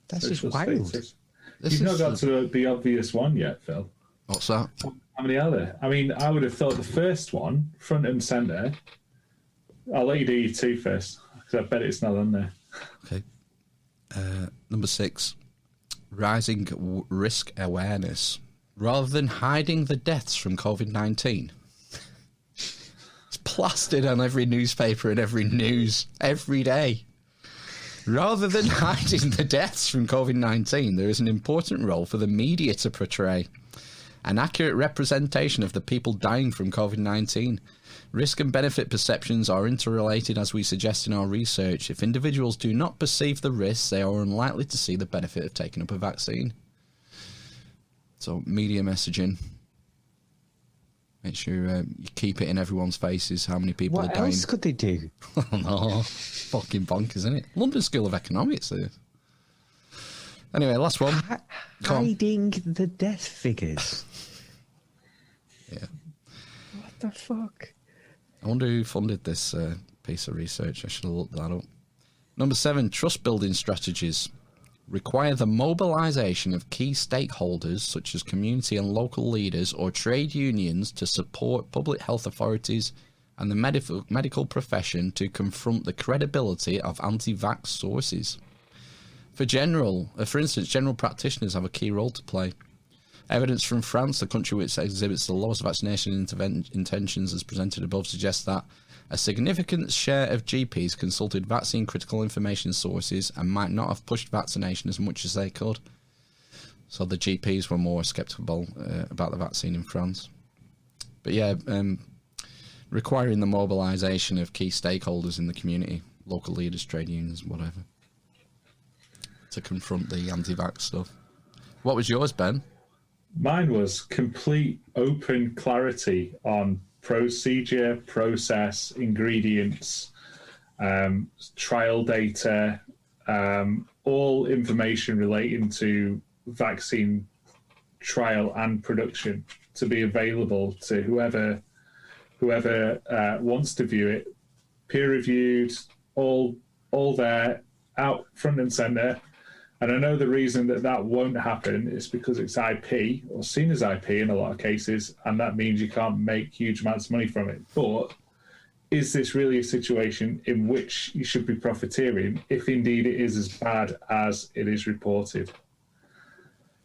That's just wild. You've not got to the obvious one yet, Phil. What's that? How many are there? I mean, I would have thought the first one, front and centre. I'll let you do your two first, because I bet it's not on there. Okay. Number six. Rising risk awareness. Rather than hiding the deaths from COVID-19, it's plastered on every newspaper and every news every day. Rather than hiding the deaths from COVID-19, there is an important role for the media to portray an accurate representation of the people dying from COVID-19. Risk and benefit perceptions are interrelated, as we suggest in our research. If individuals do not perceive the risks, they are unlikely to see the benefit of taking up a vaccine. So, media messaging. Make sure you keep it in everyone's faces how many people are dying. What else could they do? Oh, no. Fucking bonkers, isn't it? London School of Economics. Anyway, last one. Hiding the death figures. Yeah. What the fuck? I wonder who funded this piece of research. I should have looked that up. Number 7, trust building strategies. Require the mobilisation of key stakeholders such as community and local leaders or trade unions to support public health authorities and the medical profession to confront the credibility of anti-vax sources. For instance, general practitioners have a key role to play. Evidence from France, the country which exhibits the lowest vaccination intentions as presented above, suggests that a significant share of GPs consulted vaccine critical information sources and might not have pushed vaccination as much as they could. So the GPs were more sceptical about the vaccine in France. But yeah, requiring the mobilisation of key stakeholders in the community, local leaders, trade unions, whatever, to confront the anti-vax stuff. What was yours, Ben? Mine was complete open clarity on procedure, process, ingredients, trial data, all information relating to vaccine trial and production to be available to whoever wants to view it, peer-reviewed, all there, out front and centre. And I know the reason that won't happen is because it's IP, or seen as IP in a lot of cases, and that means you can't make huge amounts of money from it. But is this really a situation in which you should be profiteering, if indeed it is as bad as it is reported?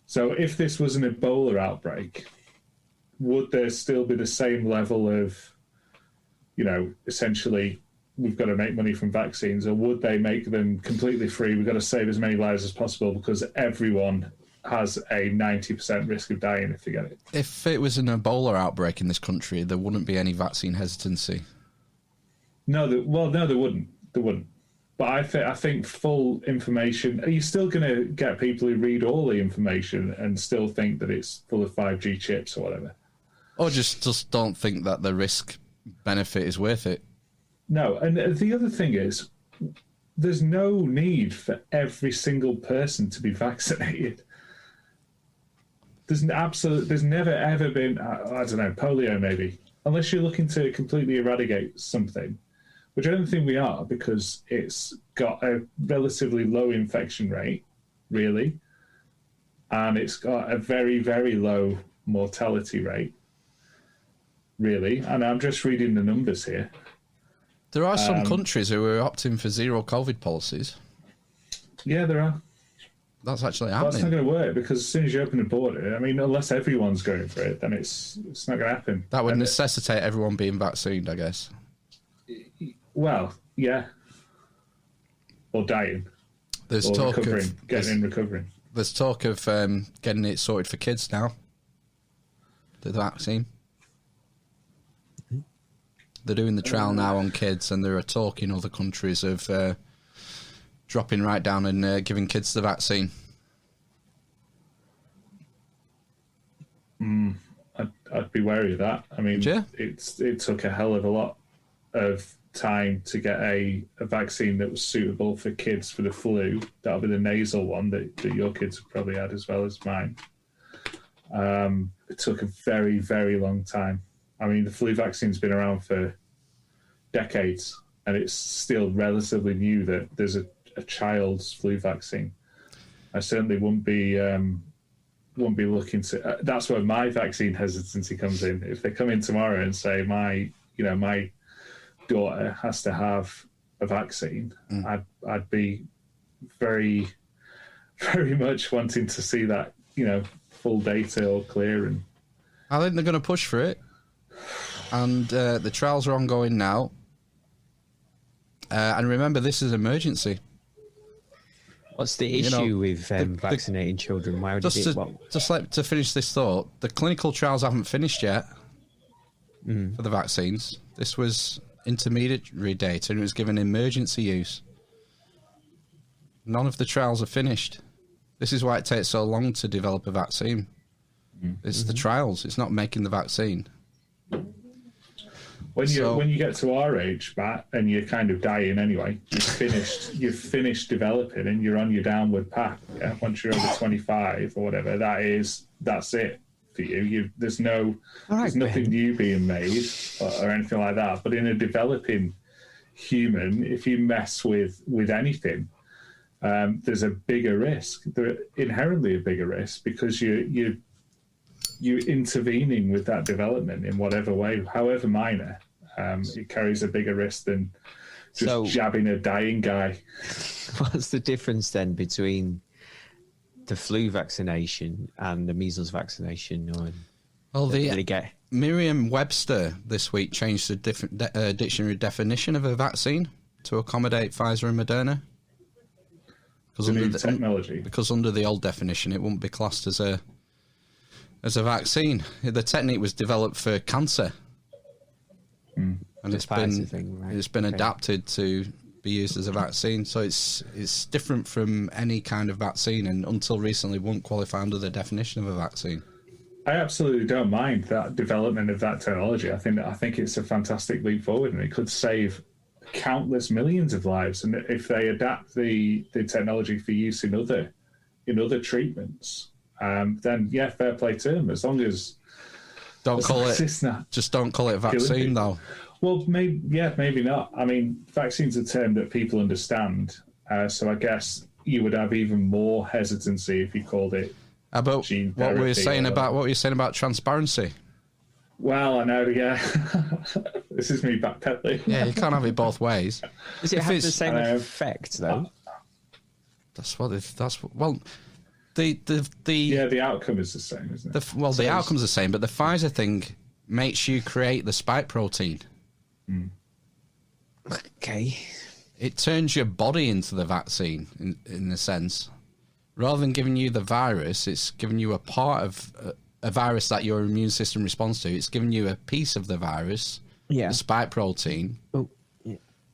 So if this was an Ebola outbreak, would there still be the same level of, essentially, we've got to make money from vaccines, or would they make them completely free? We've got to save as many lives as possible because everyone has a 90% risk of dying if they get it. If it was an Ebola outbreak in this country, there wouldn't be any vaccine hesitancy. No, there wouldn't. There wouldn't. But I think full information, are you still going to get people who read all the information and still think that it's full of 5G chips or whatever? Or just don't think that the risk benefit is worth it. No, and the other thing is, there's no need for every single person to be vaccinated. There's never ever been, I don't know, polio maybe, unless you're looking to completely eradicate something, which I don't think we are, because it's got a relatively low infection rate, really, and it's got a very, very low mortality rate, really. And I'm just reading the numbers here. There are some countries who are opting for zero COVID policies. Yeah, there are. That's actually happening. That's not going to work, because as soon as you open a border, unless everyone's going for it, then it's not going to happen. That would necessitate everyone being vaccinated, I guess. Well, yeah. Or dying. There's or talk recovering, of recovering. There's talk of getting it sorted for kids now. The vaccine. They're doing the trial now on kids, and there are talk in other countries of dropping right down and giving kids the vaccine. I'd be wary of that. I mean, it took a hell of a lot of time to get a vaccine that was suitable for kids for the flu. That'll be the nasal one that your kids have probably had as well as mine. It took a very, very long time. I mean, the flu vaccine's been around for decades, and it's still relatively new that there's a child's flu vaccine. I certainly wouldn't be looking to. That's where my vaccine hesitancy comes in. If they come in tomorrow and say my daughter has to have a vaccine, I'd be very, very much wanting to see that full data all clear. And I think they're going to push for it. and the trials are ongoing now. And remember, this is emergency. What's the issue with vaccinating children? Why would to finish this thought, the clinical trials haven't finished yet for the vaccines. This was intermediary data and it was given emergency use. None of the trials are finished. This is why it takes so long to develop a vaccine. It's the trials. It's not making the vaccine. When you get to our age, Matt, and you're kind of dying anyway, you've finished developing and you're on your downward path. Yeah? Once you're over 25 or whatever, that's it for you. There's nothing new being made or anything like that. But in a developing human, if you mess with anything, there's a bigger risk. There's inherently a bigger risk because you're intervening with that development in whatever way, however minor. It carries a bigger risk than just jabbing a dying guy. What's the difference then between the flu vaccination and the measles vaccination? Merriam-Webster this week changed the dictionary definition of a vaccine to accommodate Pfizer and Moderna. Because under the old definition, it wouldn't be classed as a vaccine. The technique was developed for cancer, and it's been adapted to be used as a vaccine. So it's different from any kind of vaccine, and until recently, wouldn't qualify under the definition of a vaccine. I absolutely don't mind that development of that technology. I think it's a fantastic leap forward, and it could save countless millions of lives. And if they adapt the technology for use in other treatments, then yeah, fair play to them. As long as don't call it vaccine though. Well, maybe not. I mean, vaccine's a term that people understand, so I guess you would have even more hesitancy if you called it. About what were you saying about transparency? Well, I know, yeah. This is me backpedaling. Yeah, you can't have it both ways. Does it have the same effect, though? The outcome is the same, isn't it? The outcome's the same, but the Pfizer thing makes you create the spike protein. Okay. It turns your body into the vaccine, in a sense. Rather than giving you the virus, it's giving you a part of a virus that your immune system responds to. It's giving you a piece of the virus, the spike protein,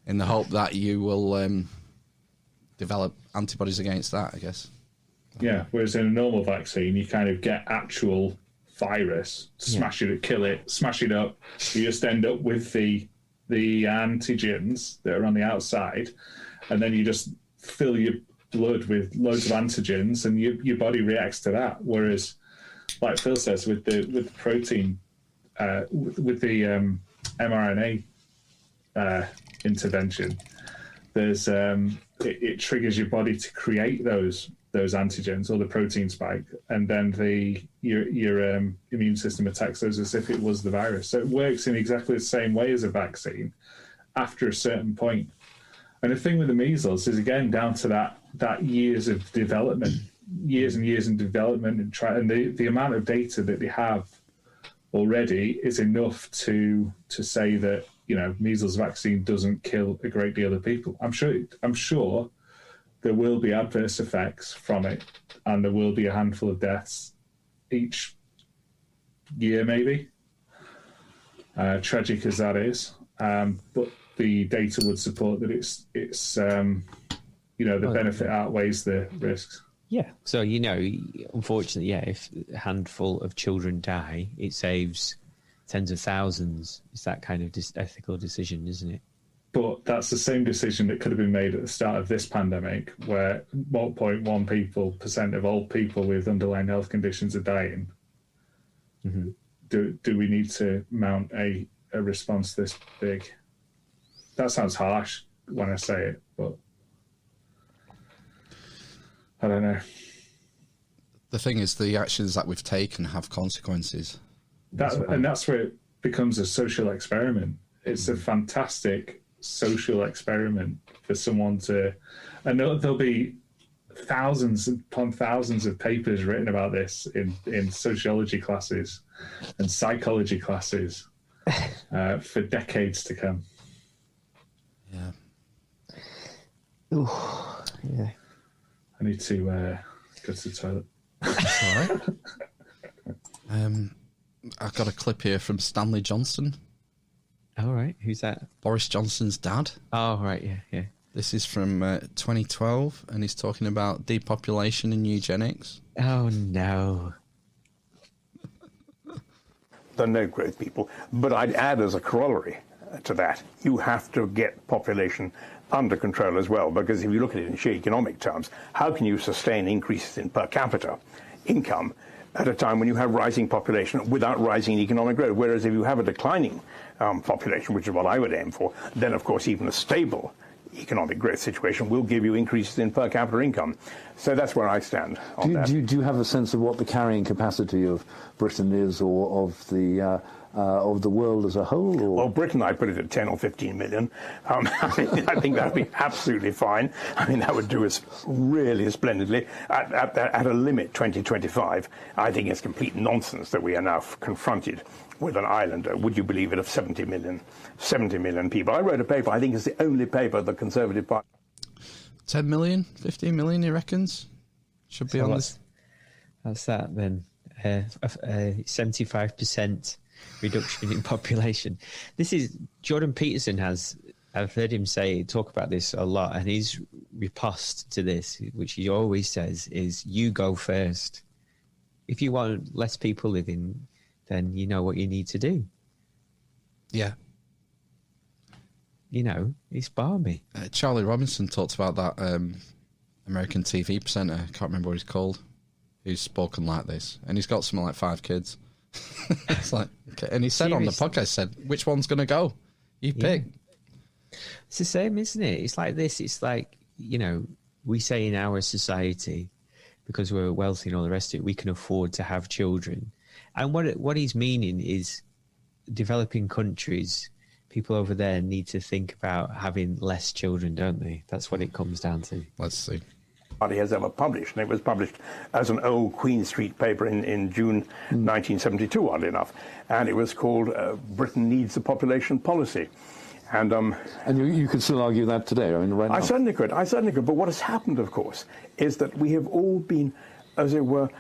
in the hope that you will develop antibodies against that, I guess. Yeah, whereas in a normal vaccine, you kind of get actual virus, smash it, kill it, smash it up. You just end up with the antigens that are on the outside, and then you just fill your blood with loads of antigens, and your body reacts to that. Whereas, like Phil says, with the protein, with the mRNA intervention, there's it triggers your body to create those antigens or the protein spike, and then your immune system attacks those as if it was the virus. So it works in exactly the same way as a vaccine after a certain point. And the thing with the measles is, again, down to that years of development, years and years in development, and the amount of data that they have already is enough to say that, you know, measles vaccine doesn't kill a great deal of people. I'm sure there will be adverse effects from it, and there will be a handful of deaths each year, maybe. Tragic as that is, but the data would support that it's the benefit outweighs the risks. Yeah. So, you know, unfortunately, if a handful of children die, it saves tens of thousands. It's that kind of ethical decision, isn't it? But that's the same decision that could have been made at the start of this pandemic, where 0.1% of old people with underlying health conditions are dying. Mm-hmm. Do we need to mount a response this big? That sounds harsh when I say it, but I don't know. The thing is, the actions that we've taken have consequences. That's where it becomes a social experiment. It's a fantastic social experiment for someone to... And there'll be thousands upon thousands of papers written about this in sociology classes and psychology classes. for decades to come. Yeah. Ooh, yeah. I need to go to the toilet. That's all right. I've got a clip here from Stanley Johnson. All right, who's that? Boris Johnson's dad. Oh, right, yeah. This is from 2012, and he's talking about depopulation and eugenics. Oh, no. The no-growth people. But I'd add as a corollary to that, you have to get population under control as well, because if you look at it in sheer economic terms, how can you sustain increases in per capita income at a time when you have rising population without rising economic growth? Whereas if you have a declining population, which is what I would aim for, then of course even a stable economic growth situation will give you increases in per capita income. So that's where I stand on that. Do you have a sense of what the carrying capacity of Britain is, or of the world as a whole? Or? Well, Britain, I put it at 10 or 15 million. I think that would be absolutely fine. I mean, that would do us really splendidly. At a limit, 2025, I think it's complete nonsense that we are now confronted with an island, would you believe it, of 70 million people. I wrote a paper, I think it's the only paper the Conservative Party... 10 million, 15 million, he reckons? Should be on this. That's that, then. 75% reduction in population. This is... Jordan Peterson has... I've heard him talk about this a lot, and his riposte to this, which he always says, is you go first. If you want less people living, then you know what you need to do. Yeah. You know, it's balmy. Charlie Robinson talked about that American TV presenter, I can't remember what he's called, who's spoken like this. And he's got something like 5 kids. It's like, okay. And he said on the podcast, which one's going to go? You pick. It's the same, isn't it? It's like this. It's like, you know, we say in our society, because we're wealthy and all the rest of it, we can afford to have children. And what he's meaning is developing countries, people over there need to think about having less children, don't they? That's what it comes down to. Let's see. Has ever published, and it was published as an old Queen Street paper in June 1972, oddly enough, and it was called Britain Needs a Population Policy. And you could still argue that today, I mean, right now. I certainly could. But what has happened, of course, is that we have all been, as it were,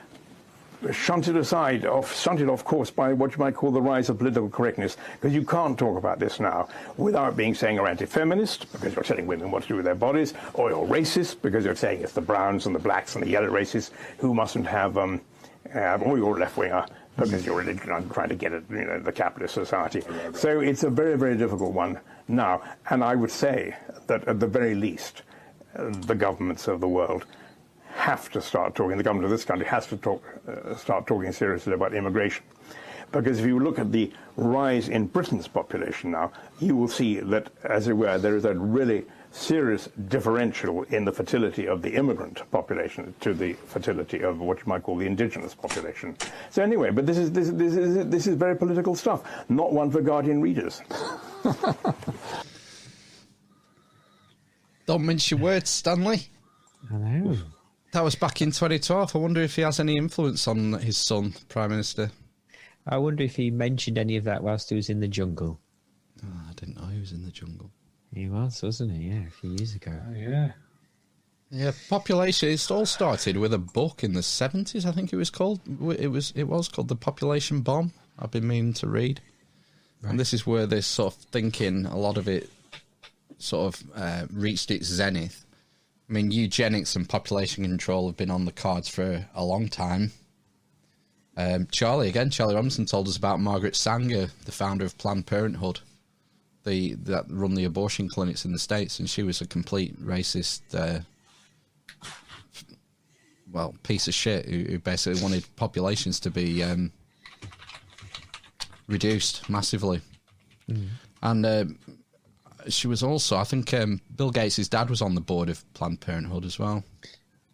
shunted off course by what you might call the rise of political correctness, because you can't talk about this now without saying you're anti-feminist, because you're telling women what to do with their bodies, or you're racist, because you're saying it's the browns and the blacks and the yellow races who mustn't have, or you're a left-winger, because you're really trying to get at the capitalist society. So it's a very, very difficult one now, and I would say that at the very least, the governments of the world have to start talking. The government of this country has to start talking seriously about immigration, because if you look at the rise in Britain's population now, you will see that, as it were, there is a really serious differential in the fertility of the immigrant population to the fertility of what you might call the indigenous population. So anyway, but this is very political stuff, not one for Guardian readers. Don't mince your words, Stanley. I know. That was back in 2012. I wonder if he has any influence on his son, Prime Minister. I wonder if he mentioned any of that whilst he was in the jungle. Oh, I didn't know he was in the jungle. He was, wasn't he? Yeah, a few years ago. Oh, yeah. Yeah, population. It all started with a book in the 70s, I think it was called. It was called The Population Bomb. I've been meaning to read. Right. And this is where this sort of thinking, a lot of it sort of reached its zenith. I mean, eugenics and population control have been on the cards for a long time. Charlie Robinson told us about Margaret Sanger, the founder of Planned Parenthood, that run the abortion clinics in the States, and she was a complete racist, piece of shit who basically wanted populations to be reduced massively. And she was also, I think, Bill Gates' dad was on the board of Planned Parenthood as well.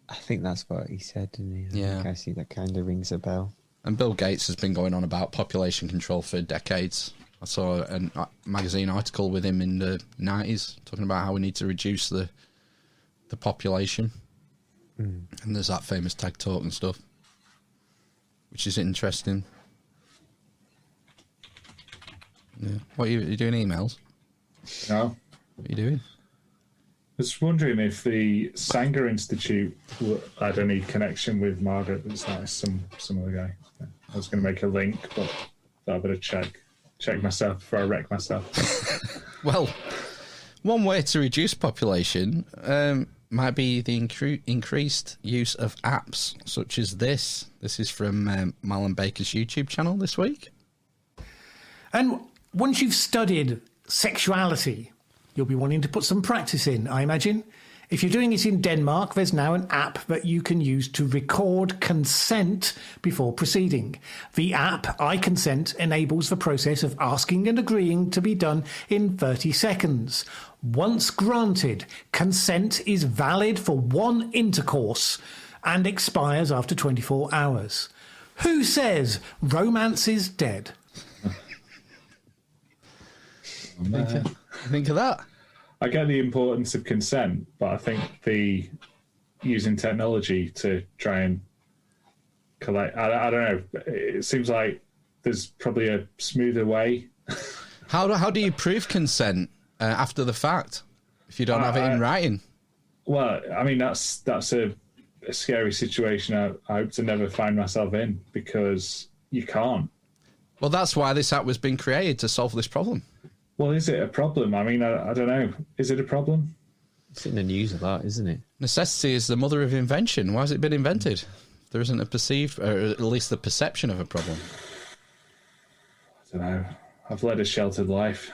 I think that's what he said, didn't he? Yeah. I see that kind of rings a bell. And Bill Gates has been going on about population control for decades. I saw a magazine article with him in the 90s talking about how we need to reduce the population. And there's that famous TED talk and stuff, which is interesting. Yeah. What are you doing? Emails? No. What are you doing? I was wondering if the Sanger Institute had any connection with Margaret. It's not some other guy. I was going to make a link, but I better check myself before I wreck myself. Well, one way to reduce population might be the increased use of apps such as this. This is from Marlon Baker's YouTube channel this week. And once you've studied sexuality, you'll be wanting to put some practice in, I imagine. If you're doing it in Denmark, there's now an app that you can use to record consent before proceeding. The app, I Consent, enables the process of asking and agreeing to be done in 30 seconds. Once granted, consent is valid for one intercourse and expires after 24 hours. Who says romance is dead? Think of that. I get the importance of consent, but I think the using technology to try and collect, I don't know. It seems like there's probably a smoother way. How do you prove consent after the fact if you don't have it in writing? Well, I mean, that's a scary situation I hope to never find myself in, because you can't. Well, that's why this app was being created, to solve this problem. Well, is it a problem? I mean, I don't know. Is it a problem? It's in the news a lot, isn't it? Necessity is the mother of invention. Why has it been invented? There isn't a perceived, or at least the perception of a problem. I don't know. I've led a sheltered life.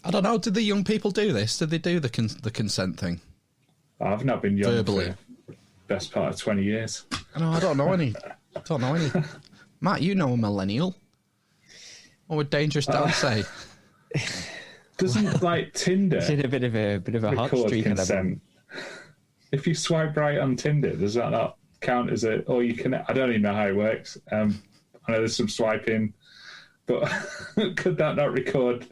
I don't know. Did the young people do this? Did they do the consent thing? I've not been young verbally for the best part of 20 years. I don't know any. Matt, you know a millennial. What would Dangerous Dan say? Doesn't like Tinder? It's in a bit of a hot streak consent. If you swipe right on Tinder, does that not count as a? Or you can? I don't even know how it works. I know there's some swiping, but could that not record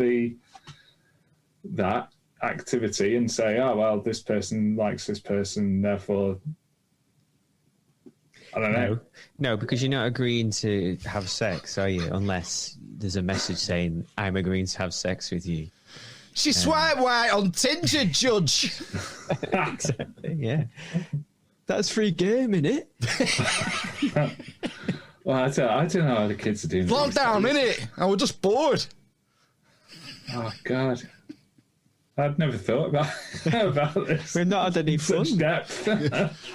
that activity and say, oh well, this person likes this person, therefore. I don't know. No, because you're not agreeing to have sex, are you? Unless there's a message saying, I'm agreeing to have sex with you. She swiped right on Tinder, Judge. Exactly, yeah. That's free game, innit? Well, I don't know how the kids are doing. Lockdown, innit? I was just bored. Oh, God. I'd never thought about this. We've not had any fun. Such depth.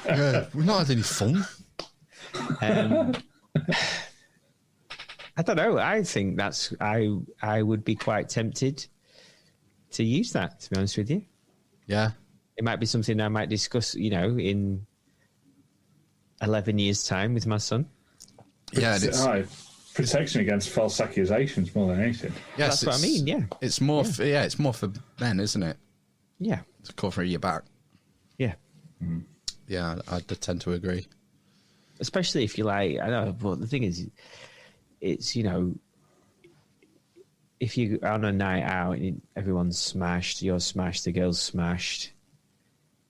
Yeah, we've not had any fun. I don't know. I think I would be quite tempted to use that, to be honest with you. Yeah. It might be something I might discuss, in 11 years' time with my son. Yeah, protection against false accusations more than anything. Yes, that's what I mean. Yeah, it's more. Yeah. It's more for men, isn't it? Yeah, to cover your back. Yeah, yeah, I tend to agree. Especially if you like, I know, but the thing is, it's if you're on a night out and everyone's smashed, you're smashed, the girl's smashed,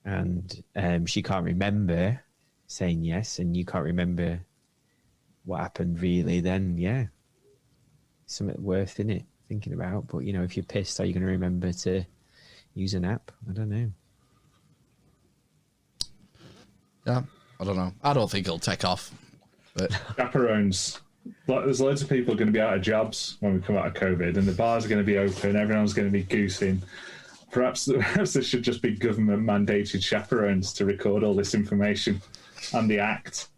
and she can't remember saying yes, and you can't remember what happened really, then yeah, something worth in it thinking about. But if you're pissed, are you going to remember to use an app? I don't know. Yeah, I don't know. I don't think it'll take off. But chaperones. There's loads of people going to be out of jobs when we come out of COVID, and the bars are going to be open. Everyone's going to be goosing. Perhaps there should just be government mandated chaperones to record all this information and the act.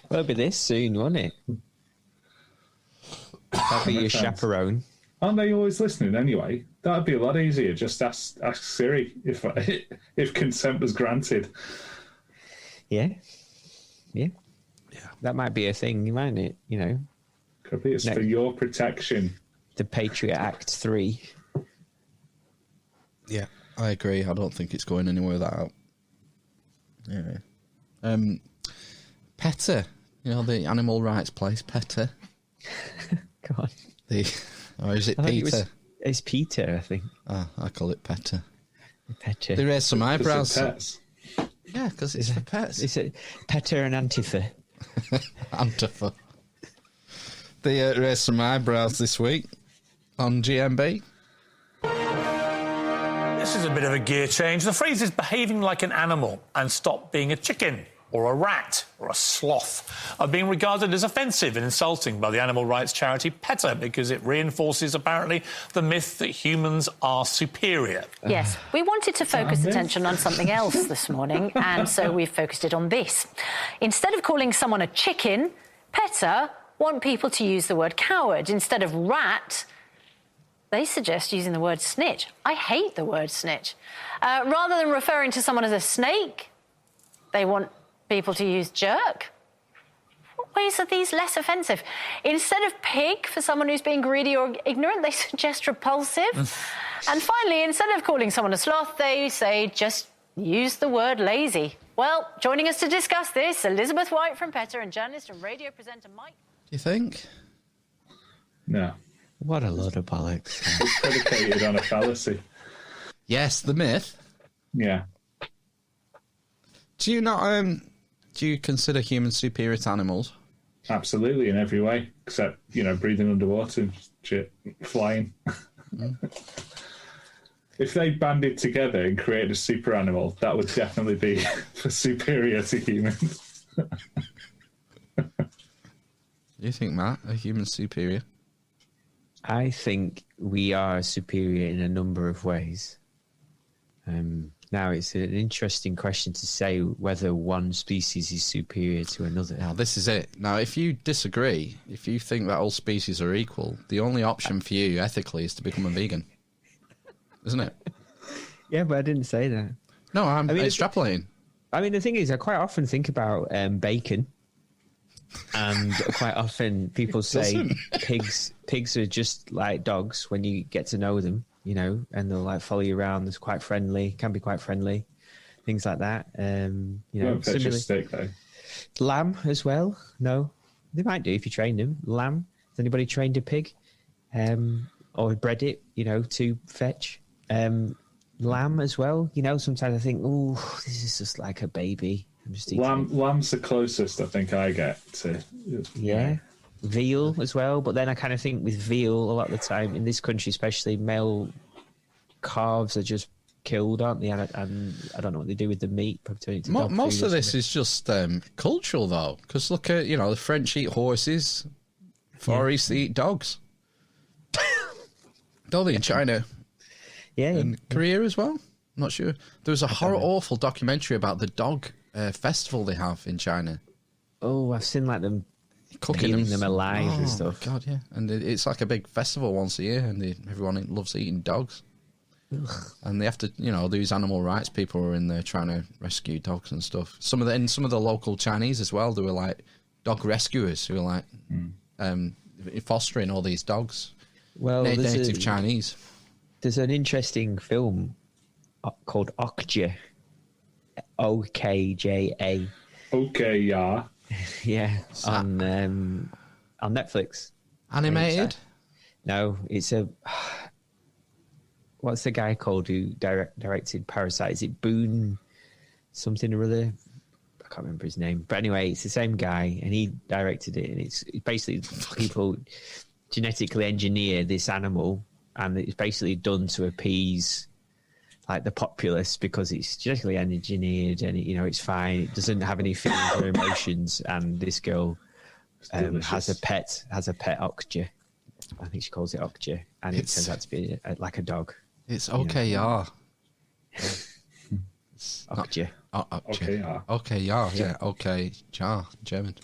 Well, it'll be this soon, won't it? That'll be your chaperone. Aren't they always listening anyway? That'd be a lot easier. Just ask Siri if consent was granted. Yeah. That might be a thing, mightn't it? Could be. It's for your protection. The Patriot Act 3. Yeah, I agree. I don't think it's going anywhere without. Yeah. PETA, the animal rights place, PETA. God. Or is it Peter? It's Peter, I think. Oh, I call it PETA. PETA. They raise some eyebrows. Pets. Yeah, because it's for pets. Is it PETA and Antifa? Antifa. They raised some eyebrows this week on GMB. This is a bit of a gear change. The phrase is behaving like an animal and stop being a chicken or a rat or a sloth are being regarded as offensive and insulting by the animal rights charity PETA because it reinforces, apparently, the myth that humans are superior. Yes, we wanted to focus attention on something else this morning, and so we've focused it on this. Instead of calling someone a chicken, PETA want people to use the word coward. Instead of rat, they suggest using the word snitch. I hate the word snitch. Rather than referring to someone as a snake, they want people to use jerk. What ways are these less offensive? Instead of pig for someone who's being greedy or ignorant, they suggest repulsive. And finally, instead of calling someone a sloth, they say just use the word lazy. Well, joining us to discuss this, Elizabeth White from PETA and journalist and radio presenter Mike. Do you think? No. What a load of bollocks. It's predicated on a fallacy. Yes, the myth. Yeah. Do you not do you consider humans superior to animals? Absolutely, in every way, except, breathing underwater and shit, flying. If they banded together and created a super animal, that would definitely be superior to humans. You think, Matt, are humans superior? I think we are superior in a number of ways. Now, it's an interesting question to say whether one species is superior to another. Now, this is it. Now, if you disagree, if you think that all species are equal, the only option for you ethically is to become a vegan. Isn't it? Yeah, but I didn't say that. No, I'm extrapolating. The thing is, I quite often think about bacon. And quite often people say pigs are just like dogs when you get to know them. And they'll like follow you around. They're quite friendly, can be quite friendly, things like that. Similarly, steak, though. Lamb as well. No, they might do if you train them. Lamb. Has anybody trained a pig, or bred it? To fetch. Lamb as well. Sometimes I think, oh, this is just like a baby. I'm just eating Lamb's the closest I think I get to. Yeah. Veal as well, but then I kind of think with veal a lot of the time in this country, especially male calves are just killed, aren't they? And I don't know what they do with the meat. Most of this is just cultural, though, because look at the French eat horses, Far East they eat dogs. Don't they in China? Yeah, and Korea as well. I'm not sure. There was a awful documentary about the dog festival they have in China. Oh, I've seen like them. Cooking them alive and stuff. God, yeah. And it's like a big festival once a year, and everyone loves eating dogs. Ugh. And they have to, these animal rights people are in there trying to rescue dogs and stuff. Some of the local Chinese as well, they were like dog rescuers who were like fostering all these dogs. Well, native Chinese. There's an interesting film called Okja. OKJA. Okay, yeah. Yeah, on Netflix. Animated? No, it's what's the guy called who directed Parasite? Is it Boone something or other? I can't remember his name. But anyway, it's the same guy, and he directed it. And it's basically people genetically engineer this animal, and it's basically done to appease like the populace because it's genetically engineered and it's fine. It doesn't have any feelings or emotions. And this girl has a pet Okja. I think she calls it Okja, and it turns out to be like a dog. It's okay, yeah. Okja. Okay, yeah. Okay, yeah. Okay, ja, German.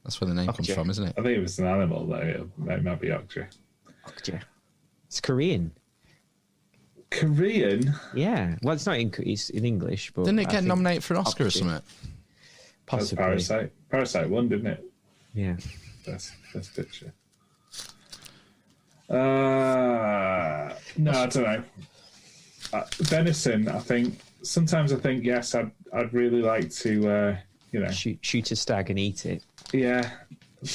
That's where the name comes from, isn't it? I think it was an animal, though. It might be Okja. Okja. It's Korean. Korean? Yeah. Well, it's not it's in English, but didn't it get nominated for an Oscar or something? Possibly. Parasite won, didn't it? Yeah. Best picture. No, I don't know. Venison, I think. Sometimes I think yes, I'd really like to, shoot a stag and eat it. Yeah,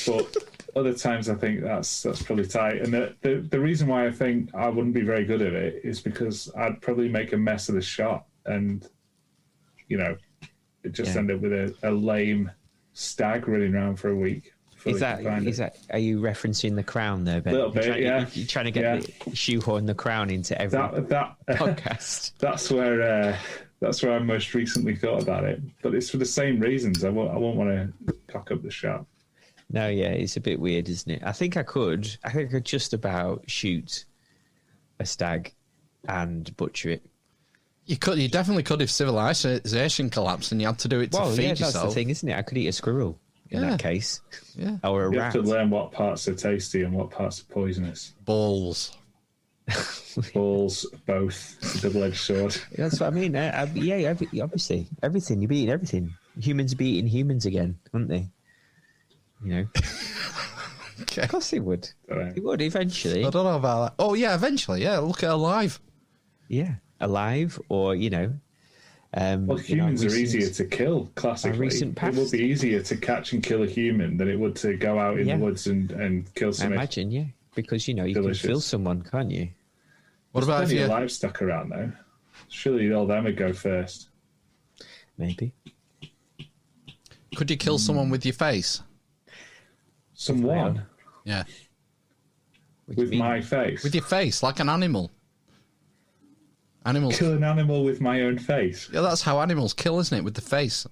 but other times I think that's probably tight. And the reason why I think I wouldn't be very good at it is because I'd probably make a mess of the shot, and it just end up with a lame stag running around for a week. Is that? Are you referencing The Crown there, Ben? A little bit, yeah. You're trying to get shoehorn The Crown into every podcast. That's where I most recently thought about it, but it's for the same reasons. I won't want to cock up the shop. No, yeah, it's a bit weird, isn't it? I think I could just about shoot a stag and butcher it. You definitely could if civilization collapsed and you had to do it to feed yourself. That's the thing, isn't it? I could eat a squirrel in that case. Yeah. Or a rat. You have to learn what parts are tasty and what parts are poisonous. Balls. Balls, both. It's a double-edged sword. That's what I mean. Obviously. Everything. You'd be eating everything. Humans would be eating humans again, wouldn't they? You know? Okay. Of course they would. They would eventually. I don't know about that. Oh, yeah, eventually. Yeah, look at Alive. Yeah, Alive or, humans are easier to kill, classically. It would be easier to catch and kill a human than it would to go out in the woods and kill something. I imagine, yeah. Because, you can kill someone, can't you? What about if you... livestock around, though? Surely all them would go first. Maybe. Could you kill someone with your face? Someone? Yeah. With my face? With your face, like an animal. Animals... Kill an animal with my own face? Yeah, that's how animals kill, isn't it? With the face.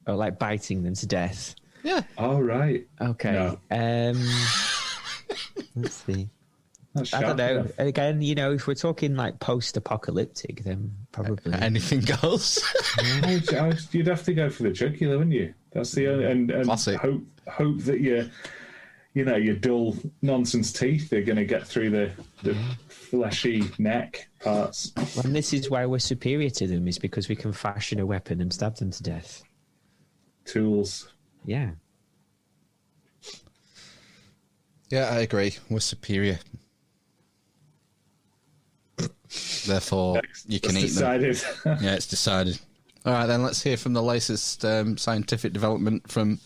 Oh, like biting them to death. Yeah. Oh, right. Okay. No. Let's see. I don't know. Again, if we're talking like post-apocalyptic, then probably anything goes. You'd have to go for the jugular, wouldn't you? That's the only and hope that your dull nonsense teeth are going to get through the fleshy neck parts. And this is why we're superior to them, is because we can fashion a weapon and stab them to death. Tools. Yeah. Yeah, I agree. We're superior. Therefore, you can eat them. Yeah, it's decided. All right, then let's hear from the latest scientific development from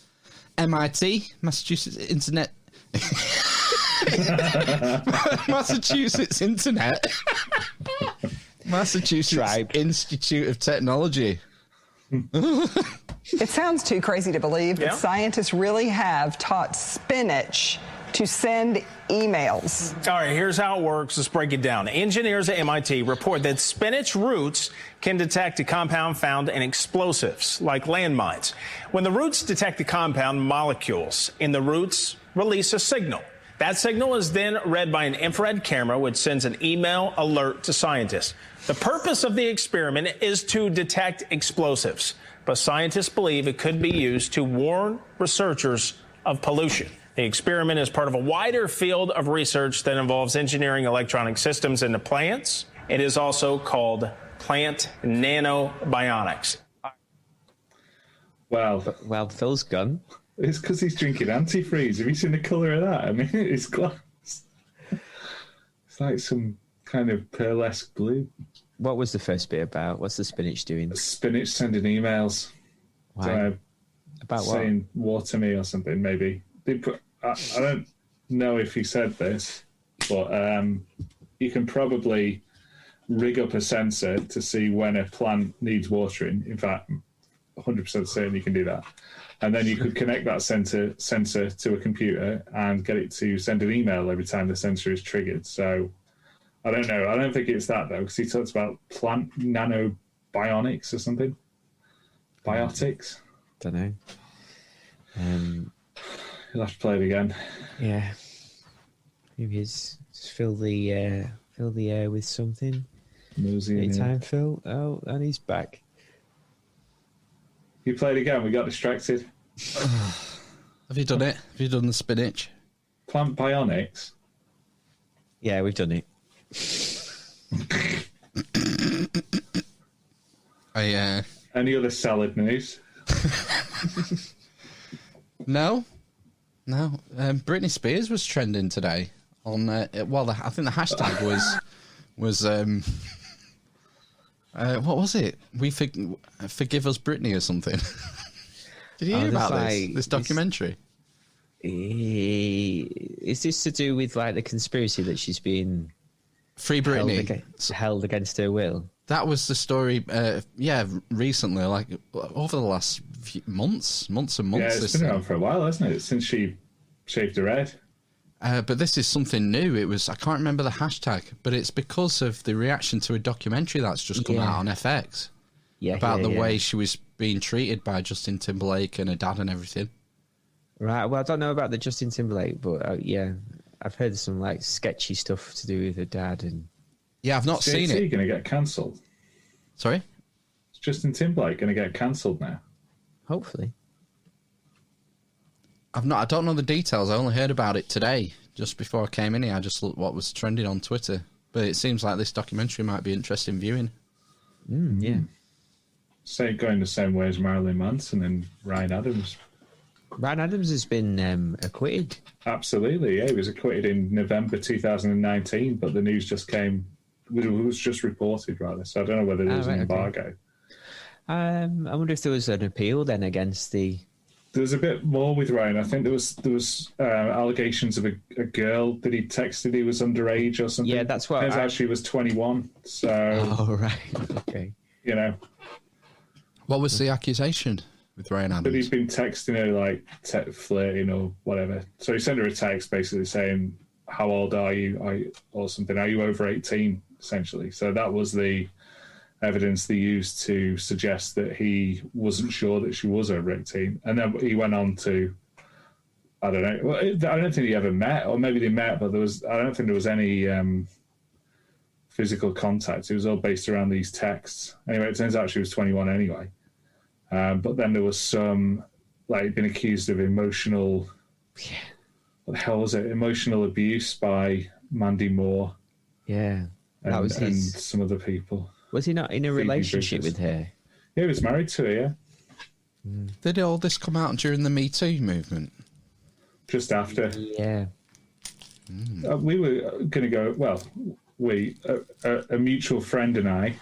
MIT, Massachusetts Internet. Massachusetts Internet. Massachusetts Institute of Technology. It sounds too crazy to believe, but scientists really have taught spinach to send emails. All right, here's how it works. Let's break it down. Engineers at MIT report that spinach roots can detect a compound found in explosives, like landmines. When the roots detect the compound, molecules in the roots release a signal. That signal is then read by an infrared camera, which sends an email alert to scientists. The purpose of the experiment is to detect explosives, but scientists believe it could be used to warn researchers of pollution. The experiment is part of a wider field of research that involves engineering electronic systems into plants. It is also called plant nanobionics. Well, Phil's gone. It's because he's drinking antifreeze. Have you seen the colour of that? I mean, it's glass. It's like some kind of pearlesque blue. What was the first bit about? What's the spinach doing? Spinach sending emails. Why? About what? Saying water me or something, maybe. I don't know if he said this, but you can probably rig up a sensor to see when a plant needs watering. In fact, 100% certain you can do that. And then you could connect that sensor to a computer and get it to send an email every time the sensor is triggered. So I don't know. I don't think it's that, though, because he talks about plant nanobionics or something. Biotics. Don't know. You'll have to play it again. Yeah. Maybe just fill the air with something. Anytime, Phil. Oh, and he's back. You played again. We got distracted. Have you done it? Have you done the spinach? Plant bionics? Yeah, we've done it. Any other salad news? No. Britney Spears was trending today on. I think the hashtag was what was it? Forgive us, Britney, or something. Did you hear about this documentary? Is this to do with like the conspiracy that she's been Free Britney held against her will? That was the story. Recently, like over the last few months and months. Yeah, it's been around for a while, hasn't it? Since she shaved her head. But this is something new. I can't remember the hashtag, but it's because of the reaction to a documentary that's just come out on FX about the way she was being treated by Justin Timberlake and her dad and everything. Right. Well, I don't know about the Justin Timberlake, but I've heard some like sketchy stuff to do with her dad and. Yeah, I've not seen it. Is going to get cancelled? Sorry? Is Justin Timberlake going to get cancelled now? Hopefully. I don't know the details. I only heard about it today, just before I came in here. I just looked what was trending on Twitter. But it seems like this documentary might be interesting viewing. Yeah. Say going the same way as Marilyn Manson and Ryan Adams. Ryan Adams has been acquitted. Absolutely, yeah. He was acquitted in November 2019, but the news just came... It was just reported, rather. So I don't know whether there was an embargo. Okay. I wonder if there was an appeal then against the... There was a bit more with Ryan. I think there was allegations of a girl that he texted he was underage or something. Yeah, that's what... Actually was 21, so... Oh, right, okay. You know. What was the accusation with Ryan Adams? That he'd been texting her, like, flirting or whatever. So he sent her a text basically saying, how old are you? Or something. Are you over 18, essentially? So that was the evidence they used to suggest that he wasn't sure that she was over 18. And then he went on to, I don't know, I don't think he ever met, or maybe they met, but I don't think there was any physical contact. It was all based around these texts. Anyway, it turns out she was 21 anyway. But then there was some, like, been accused of emotional, what the hell was it? Emotional abuse by Mandy Moore. Yeah. That was and some other people. Was he not in a relationship with her? Yeah, he was married to her, yeah. Did all this come out during the Me Too movement? Just after. Yeah. We were going to go, well, a mutual friend and I,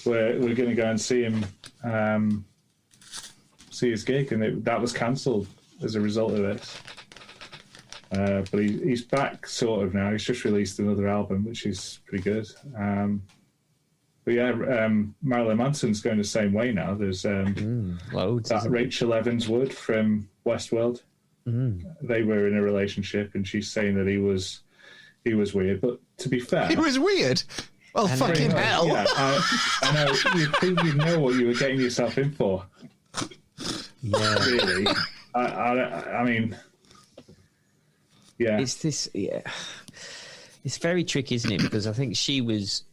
we're going to go and see him, see his gig, and that was cancelled as a result of this. But he's back sort of now. He's just released another album, which is pretty good. But yeah, Marilyn Manson's going the same way now. There's loads. That Rachel Evans Wood from Westworld. They were in a relationship, and she's saying that he was weird. But to be fair, he was weird. Well, fucking hell! Yeah, I know. You know what you were getting yourself in for. Yeah, really. I mean, yeah. It's this. Yeah, it's very tricky, isn't it? Because I think was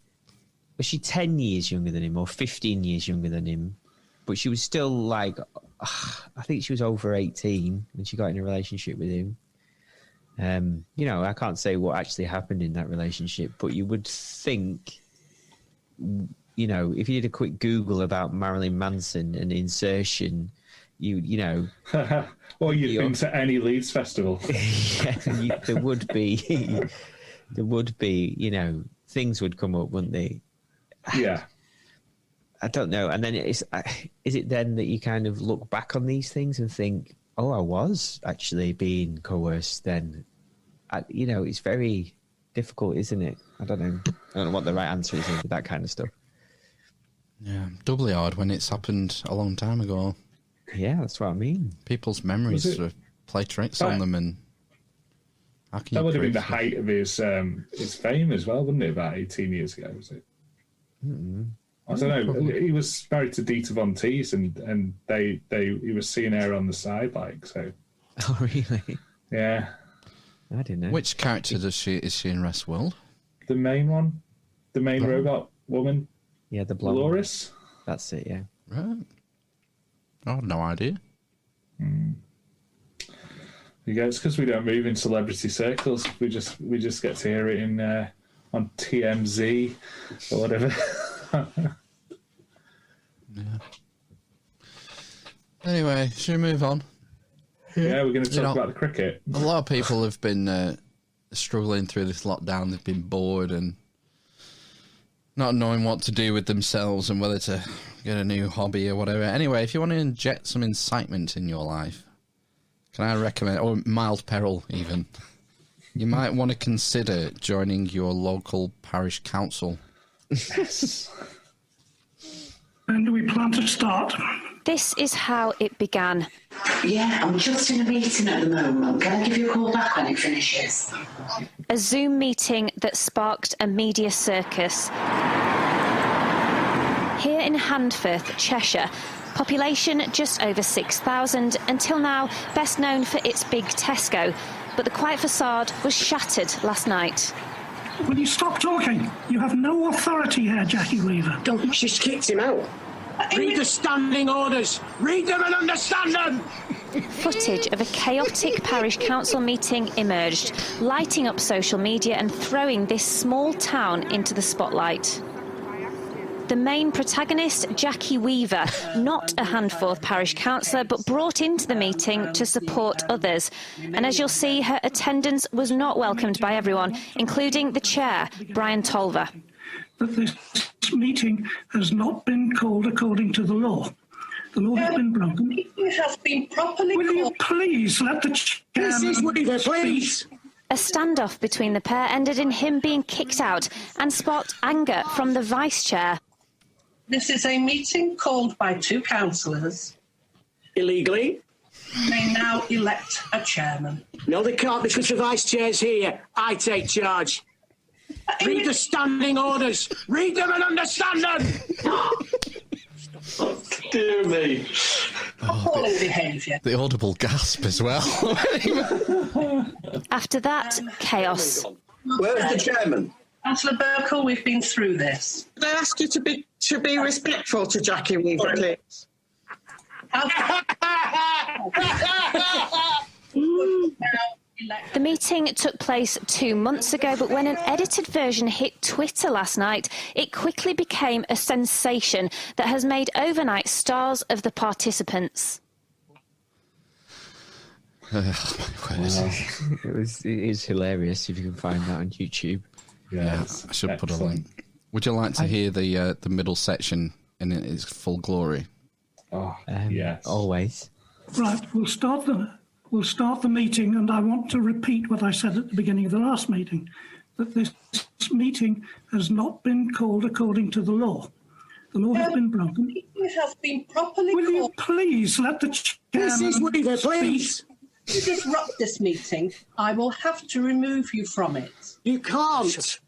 she 10 years younger than him or 15 years younger than him? But she was still like, I think she was over 18 when she got in a relationship with him. You know, I can't say what actually happened in that relationship, but you would think, you know, if you did a quick Google about Marilyn Manson and insertion, you know. Or you've been to any Leeds festival. Yeah, there would be, you know, things would come up, wouldn't they? Yeah. I don't know. And then is it then that you kind of look back on these things and think, oh, I was actually being coerced then? You know, it's very difficult, isn't it? I don't know what the right answer is with that kind of stuff. Yeah, doubly hard when it's happened a long time ago. Yeah, that's what I mean. People's memories sort of play tricks on them, and that would have been the height of his fame as well, wouldn't it? About 18 years ago, was it? I don't know. He was married to Dita Von Teese, and he was seeing her on the side, like so. Oh, really? Yeah. I didn't know. Which character is she in Westworld? The main one, the main robot woman. Yeah, the blonde. Dolores. That's it. Yeah. Right. I had no idea. Yeah, it's because we don't move in celebrity circles. We just get to hear it in on TMZ or whatever. Yeah. Anyway, should we move on? Yeah, we're going to talk about the cricket. A lot of people have been struggling through this lockdown. They've been bored and not knowing what to do with themselves and whether to get a new hobby or whatever. Anyway, if you want to inject some incitement in your life, can I recommend, or mild peril even, you might want to consider joining your local parish council. Yes. When do we plan to start? This is how it began. Yeah, I'm just in a meeting at the moment. Can I give you a call back when it finishes? A Zoom meeting that sparked a media circus. Here in Handforth, Cheshire, population just over 6,000, until now best known for its big Tesco. But the quiet facade was shattered last night. Will you stop talking? You have no authority here, Jackie Weaver. Don't, she's kicked him out. Read the standing orders. Read them and understand them. Footage of a chaotic parish council meeting emerged, lighting up social media and throwing this small town into the spotlight. The main protagonist, Jackie Weaver, not a Handforth Parish councillor, but brought into the meeting to support others. And as you'll see, her attendance was not welcomed by everyone, including the chair, Brian Tolver. That this meeting has not been called according to the law. The law has been broken. It has been properly Will you please let the chairman... Mrs. Weaver, please. A standoff between the pair ended in him being kicked out and sparked anger from the vice chair. This is a meeting called by two councillors. Illegally. They now elect a chairman. No, they can't, because the vice chair's here. I take charge. Read the standing orders. Read them and understand them. Dear me. Appalling behaviour. The audible gasp as well. After that, chaos. Where's the chairman? Councillor Burkle, we've been through this. Could I ask you to be respectful to Jackie Weaver, please? The meeting took place 2 months ago, but when an edited version hit Twitter last night, it quickly became a sensation that has made overnight stars of the participants. It is hilarious if you can find that on YouTube. Yeah, I should put a link. Would you like to hear the middle section in its full glory? Oh, yes. Always. Right, we'll start the meeting, and I want to repeat what I said at the beginning of the last meeting, that this meeting has not been called according to the law. The law has been broken. It has been properly Will you please let the chairman... Mrs. Weaver, please. If you disrupt this meeting, I will have to remove you from it. You can't.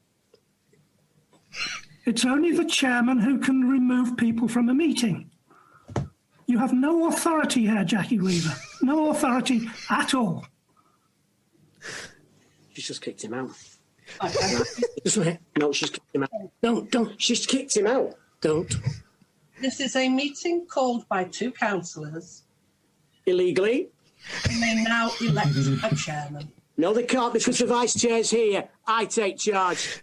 It's only the chairman who can remove people from a meeting. You have no authority here, Jackie Weaver. No authority at all. She's just kicked him out. No, she's kicked him out. Don't. She's kicked him out. Don't. This is a meeting called by two councillors. Illegally. And they now elect a chairman. No, they can't, because the vice chair's here. I take charge.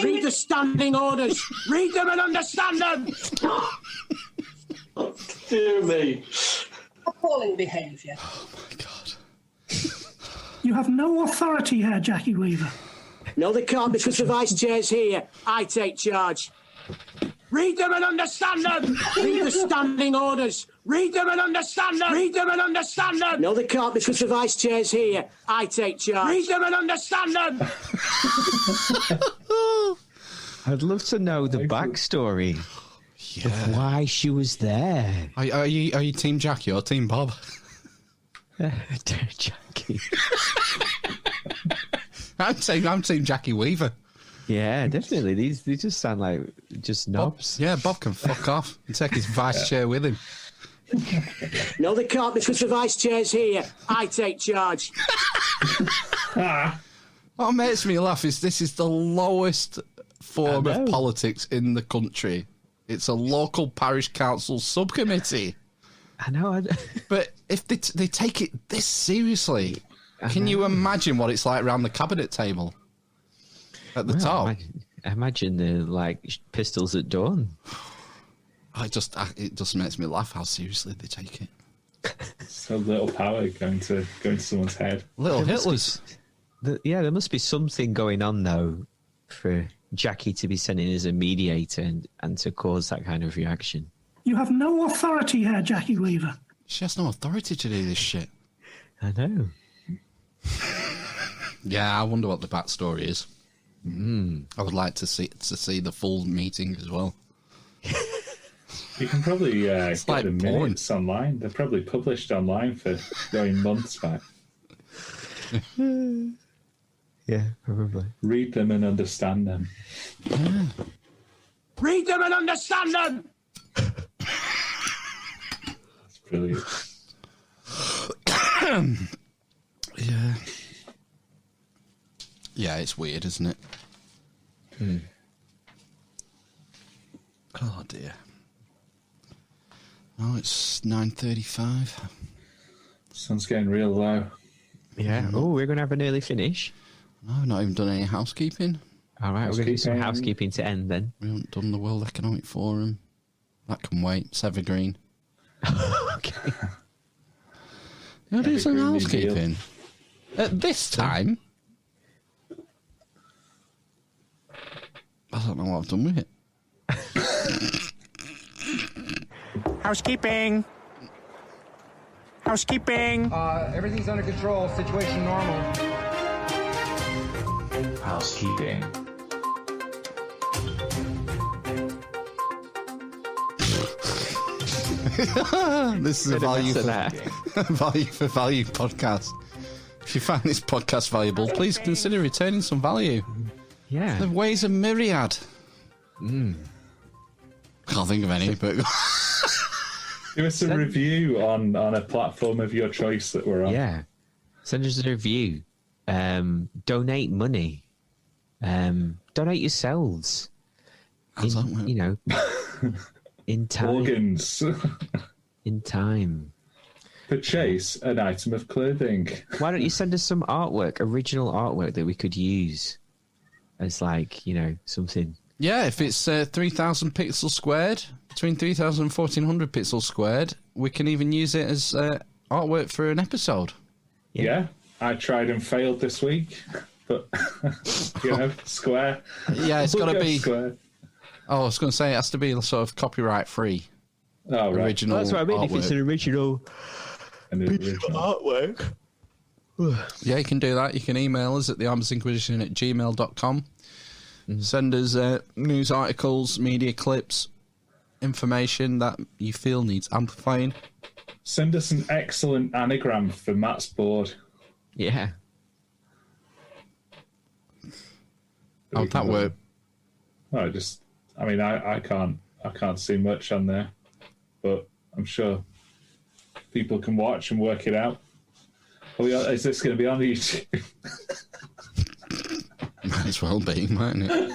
Read the standing orders. Read them and understand them. Dear me. Appalling behaviour. Oh, my God. You have no authority here, Jackie Weaver. No, they can't, because the vice chair's here. I take charge. Read them and understand them. Read the standing orders. Read them and understand them. Read them and understand them. No, they can't, because the vice chair's here. I take charge. Read them and understand them. I'd love to know the backstory of why she was there. Are you Team Jackie or Team Bob? Jackie. I'm Team Jackie Weaver. Yeah, definitely. These just sound like just knobs. Bob can fuck off and take his vice chair with him. No, they can't, because the vice chair's here. I take charge. What makes me laugh is this is the lowest form of politics in the country. It's a local parish council subcommittee. I know. But if they take it this seriously, can you imagine what it's like around the cabinet table at the top? I imagine the pistols at dawn. It just makes me laugh how seriously they take it. So little power going to someone's head. Little Hitlers. There must be something going on though for Jackie to be sent in as a mediator and to cause that kind of reaction. You have no authority here, Jackie Weaver. She has no authority to do this shit. I know. Yeah, I wonder what the backstory is. I would like to see the full meeting as well. You can probably get like the minutes online. They're probably published online for going months back. Yeah, probably. Read them and understand them. Read them and understand them! That's brilliant. Yeah. Yeah, it's weird, isn't it? Oh, dear. Oh, it's 9:35. Sun's getting real low. Yeah. Oh, we're going to have an early finish. No, I've not even done any housekeeping. All right, we're going to do some housekeeping to end then. We haven't done the World Economic Forum. That can wait. It's evergreen. Okay. You'll do some housekeeping. At this time? I don't know what I've done with it. Housekeeping. Housekeeping. Everything's under control. Situation normal. Housekeeping. This is a value for value podcast. If you find this podcast valuable, please consider returning some value. Yeah. The ways are myriad. Can't think of any, but give us a review on a platform of your choice that we're on. Yeah. Send us a review. Donate money. Donate yourselves. You know, in time. Organs. In time. Purchase an item of clothing. Why don't you send us some artwork, original artwork that we could use as, like, you know, something. Yeah, if it's 3,000 pixels squared, between 3,000 and 1,400 pixels squared, we can even use it as artwork for an episode. Yeah, I tried and failed this week, but, you know, square. Yeah, it's got to be... Square. Oh, I was going to say it has to be sort of copyright-free. Oh, right. Original That's what I mean, artwork. if it's an original artwork. Yeah, you can do that. You can email us at thearmsedinquisition@gmail.com. Send us news articles, media clips, information that you feel needs amplifying. Send us an excellent anagram for Matt's board. Yeah. How would that work? Oh, I can't see much on there, but I'm sure people can watch and work it out. Is this going to be on YouTube? Might as well be, mightn't it?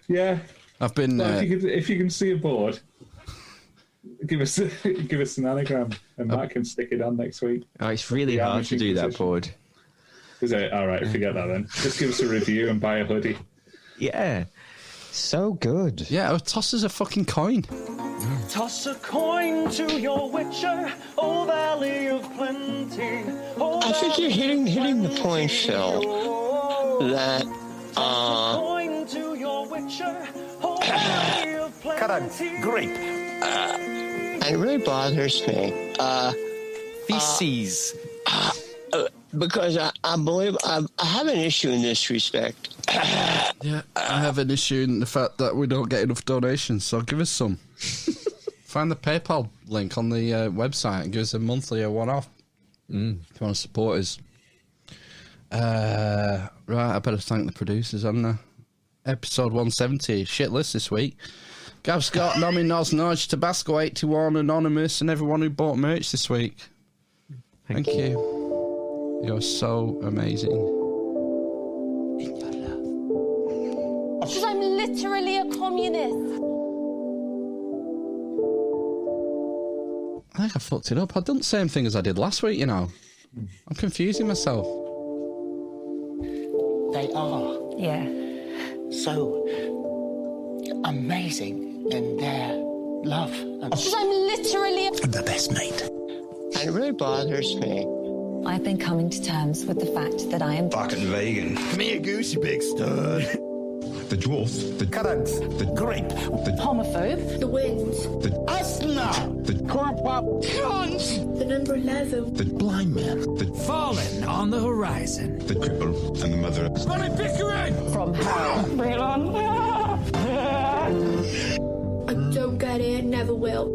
Yeah. I've been. If you can see a board, give us an anagram, and Matt can stick it on next week. Oh, it's really hard to do that board. Is it? All right, forget that then. Just give us a review and buy a hoodie. Yeah. So good. Yeah, toss us a fucking coin. Toss a coin to your witcher, oh valley of plenty. Oh, I think you're hitting the point, Phil, that coin to your witcher, oh valley of plenty. Cut a grape. It really bothers me. Feces. Because I believe I have an issue in this respect. Yeah, I have an issue in the fact that we don't get enough donations, so give us some. Find the PayPal link on the website and give us a monthly or one-off if you want to support us. Right, I better thank the producers on the episode 170. Shit list this week. Gav Scott, Nomae, NosNoj, Tabasco 81, Anonymous, and everyone who bought merch this week. Thank you. You're so amazing. In your love. Because I'm literally a communist. I think I fucked it up. I've done the same thing as I did last week, you know. I'm confusing myself. They are. Yeah. So amazing in their love. Because I'm literally the best mate. And it really bothers me. I've been coming to terms with the fact that I am fucking vegan. Come here, goose, you big stud. The dwarf, the currants, the grape, the homophobe, the wind, the asthma, the corn pop cunt, the number 11, the blind man, the fallen on the horizon, the cripple, and the mother. Bunny Pickering from hell. Bring it on. I don't get ready, it never will.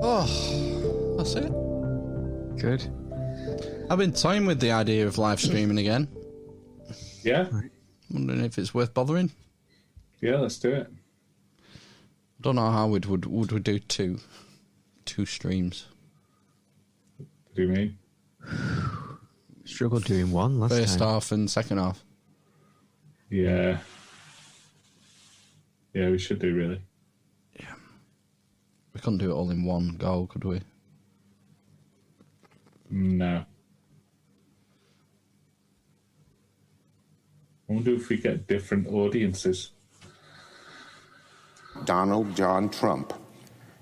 Oh, that's it. Good. I've been toying with the idea of live streaming again. Yeah? Wondering if it's worth bothering. Yeah, let's do it. I don't know how would we do two streams. What do you mean? Struggled doing one last First time. half and second half. Yeah. Yeah, we should do, really. Yeah. We couldn't do it all in one go, could we? No. I wonder if we get different audiences. Donald John Trump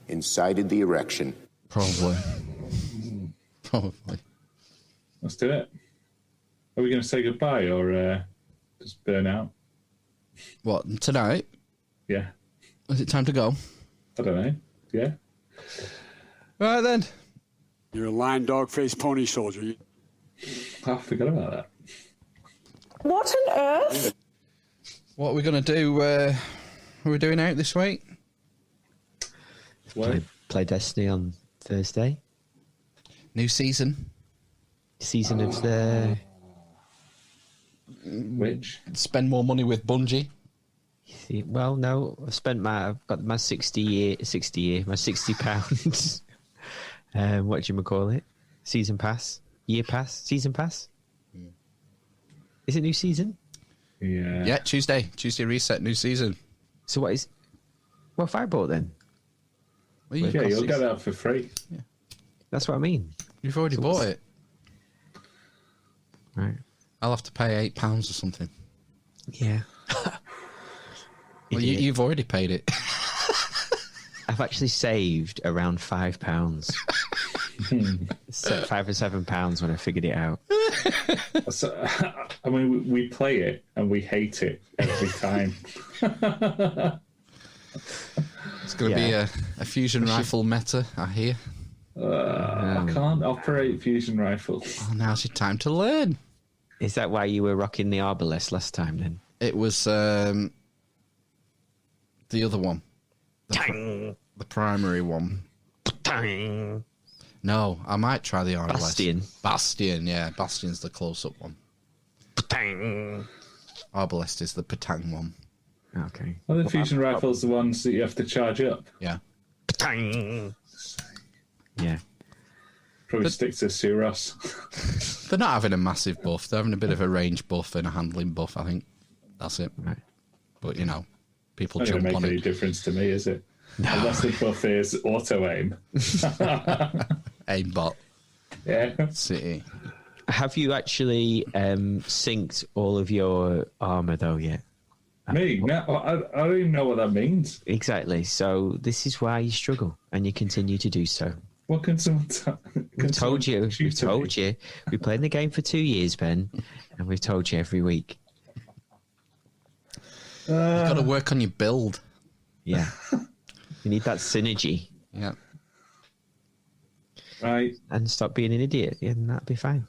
incited the erection. Probably. Probably. Let's do it. Are we going to say goodbye or just burn out? What, tonight? Yeah. Is it time to go? I don't know. Yeah. Right then. You're a lying dog-faced pony soldier. I forgot about that. What on earth? What are we going to do? What are we doing out this week? Play Destiny on Thursday. New season. Season of the... Which? Spend more money with Bungie. Well, no, I've got my 60 pounds. What do you call it? Season pass? Year pass? Season pass? Is it new season? Yeah. Yeah, Tuesday reset, new season. So what if I bought then? Well, yeah, you'll get that for free. Yeah. That's what I mean. You've already bought it. Right. I'll have to pay £8 or something. Yeah. Well, you've already paid it. I've actually saved around £5. So £5 or £7 when I figured it out. So, I mean, we play it and we hate it every time. It's going to be a fusion rifle meta, I hear. I can't operate fusion rifles. Oh, now's your time to learn. Is that why you were rocking the Arbalest last time then? It was the other one. The primary one. Tang. No, I might try the Arbalest. Bastion, yeah. Bastion's the close-up one. Patang. Arbalest is the Patang one. Okay. Are the fusion rifles the ones that you have to charge up? Yeah. Patang. Yeah. Probably stick to Suros. They're not having a massive buff. They're having a bit of a range buff and a handling buff, I think. That's it. Right. But, people Not jump going to on make any it. difference to me, is it? No. Unless the buff is auto-aim. Aimbot. Yeah. City. Have you actually synced all of your armour, though, yet? Me? No, I don't even know what that means. Exactly. So this is why you struggle, and you continue to do so. What can someone We've told you. We've told you. We've played the game for 2 years, Ben, and we've told you every week. You've got to work on your build. Yeah. You need that synergy. Yeah. Right. And stop being an idiot, and that'll be fine.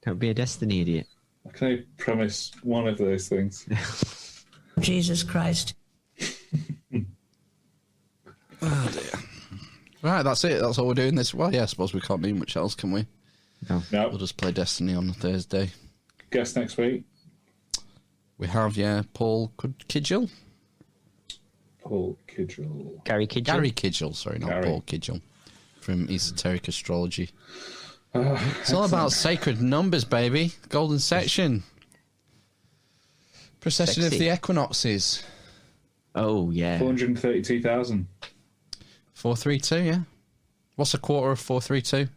Don't be a Destiny idiot. Can I promise one of those things? Jesus Christ. Oh, dear. Right, that's it. That's all we're doing this. Well, yeah, I suppose we can't do much else, can we? No. We'll just play Destiny on Thursday. Guess next week. We have, Paul Kidgel. Paul Kidgel. Gary Kidgel. Gary Kidgel, sorry, not Gary. Paul Kidgel. From Esoteric Astrology. Oh, It's all about sacred numbers, baby. Golden section. Procession Sexy. of the equinoxes. Oh, yeah. 432,000. 432, yeah. What's a quarter of 432?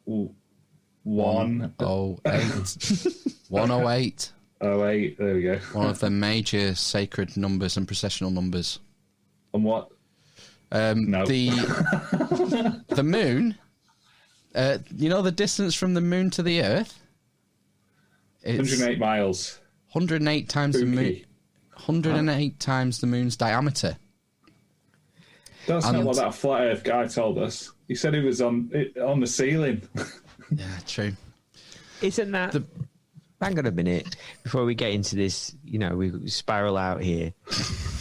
108. 108. 08, there we go. One of the major sacred numbers and processional numbers. And what? No. The moon. The distance from the moon to the Earth? It's 108 miles. 108 times the moon. 108 times the moon's diameter. That's not what that flat Earth guy told us. He said it was on the ceiling. Yeah, true. Isn't that hang on a minute before we get into this. We spiral out here.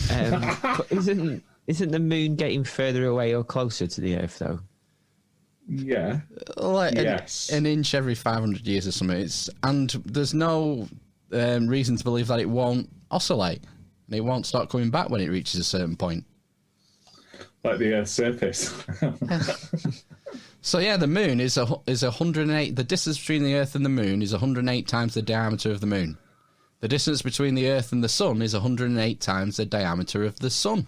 But isn't the moon getting further away or closer to the Earth though? Yeah. Yes. An inch every 500 years or something. And there's no reason to believe that it won't oscillate and it won't start coming back when it reaches a certain point. Like the Earth's surface. So yeah, the moon is 108. The distance between the Earth and the moon is 108 times the diameter of the moon. The distance between the Earth and the sun is 108 times the diameter of the sun.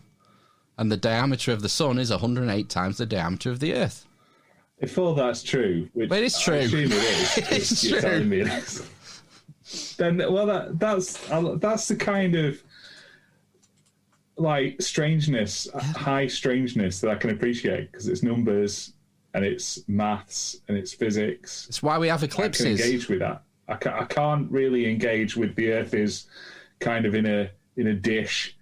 And the diameter of the sun is 108 times the diameter of the Earth. If all that's true, which but it's true. I assume it is, it's you're true. telling me it is. Then, that's the kind of like strangeness, high strangeness that I can appreciate because it's numbers and it's maths and it's physics. It's why we have eclipses. I can engage with that. I can't really engage with the Earth is kind of in a dish.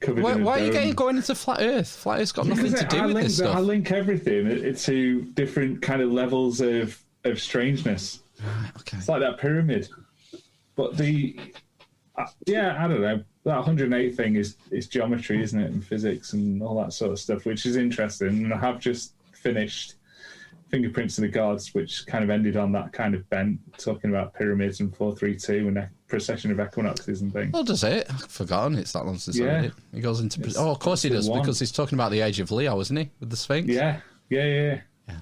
Why are you going into flat Earth? Flat Earth's got nothing to do with this stuff. I link everything to different kind of levels of strangeness. Okay. It's like that pyramid. But I don't know. That 108 thing is geometry, isn't it? And physics and all that sort of stuff, which is interesting. And I have just finished Fingerprints of the Gods, which kind of ended on that kind of bent, talking about pyramids and 432 and a procession of equinoxes and things. Well, does it? I've forgotten. It's that long since I read it. He goes into... of course he does, because he's talking about the age of Leo, isn't he? With the Sphinx? Yeah,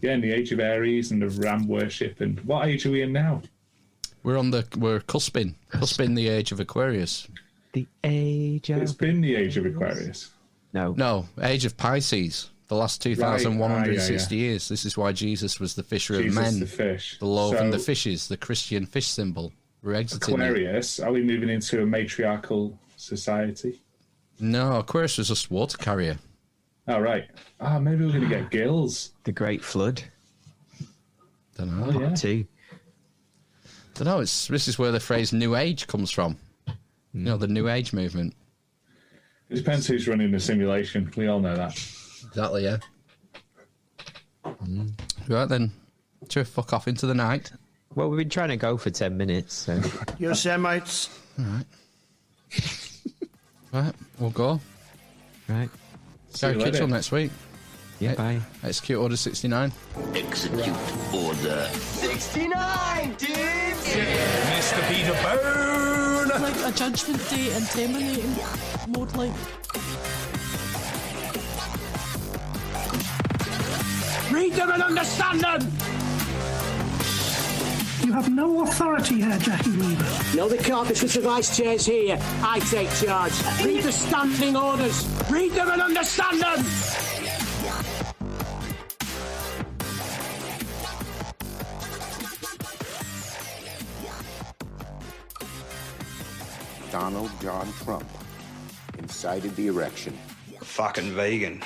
and the age of Aries and the ram worship. And what age are we in now? We're cusping the age of Aquarius. The age of... It's been the age of Aquarius. No, age of Pisces. The last 2,160 years. This is why Jesus was the fisher of men. The fish. The love and the fishes, the Christian fish symbol. We're exiting Aquarius, are we moving into a matriarchal society? No, Aquarius was just water carrier. Oh, right. Maybe we're going to get gills. The Great Flood. Don't know. Don't know. This is where the phrase New Age comes from. The New Age movement. It depends who's running the simulation. We all know that. Exactly, yeah. Right then, to fuck off into the night. Well, we've been trying to go for 10 minutes, so... You're Semites. All right. Right, we'll go. Right. Gary Kitchell next week. Yeah, bye. Execute Order 69. Execute Order 69, dudes! Mr. Peter Bone! Like a judgment day and terminating mode, like... Read them and understand them! You have no authority here, Jackie Weaver. No, they can't, because the vice chair's here. I take charge. Read the standing orders. Read them and understand them! Donald John Trump incited the erection. Fucking vegan.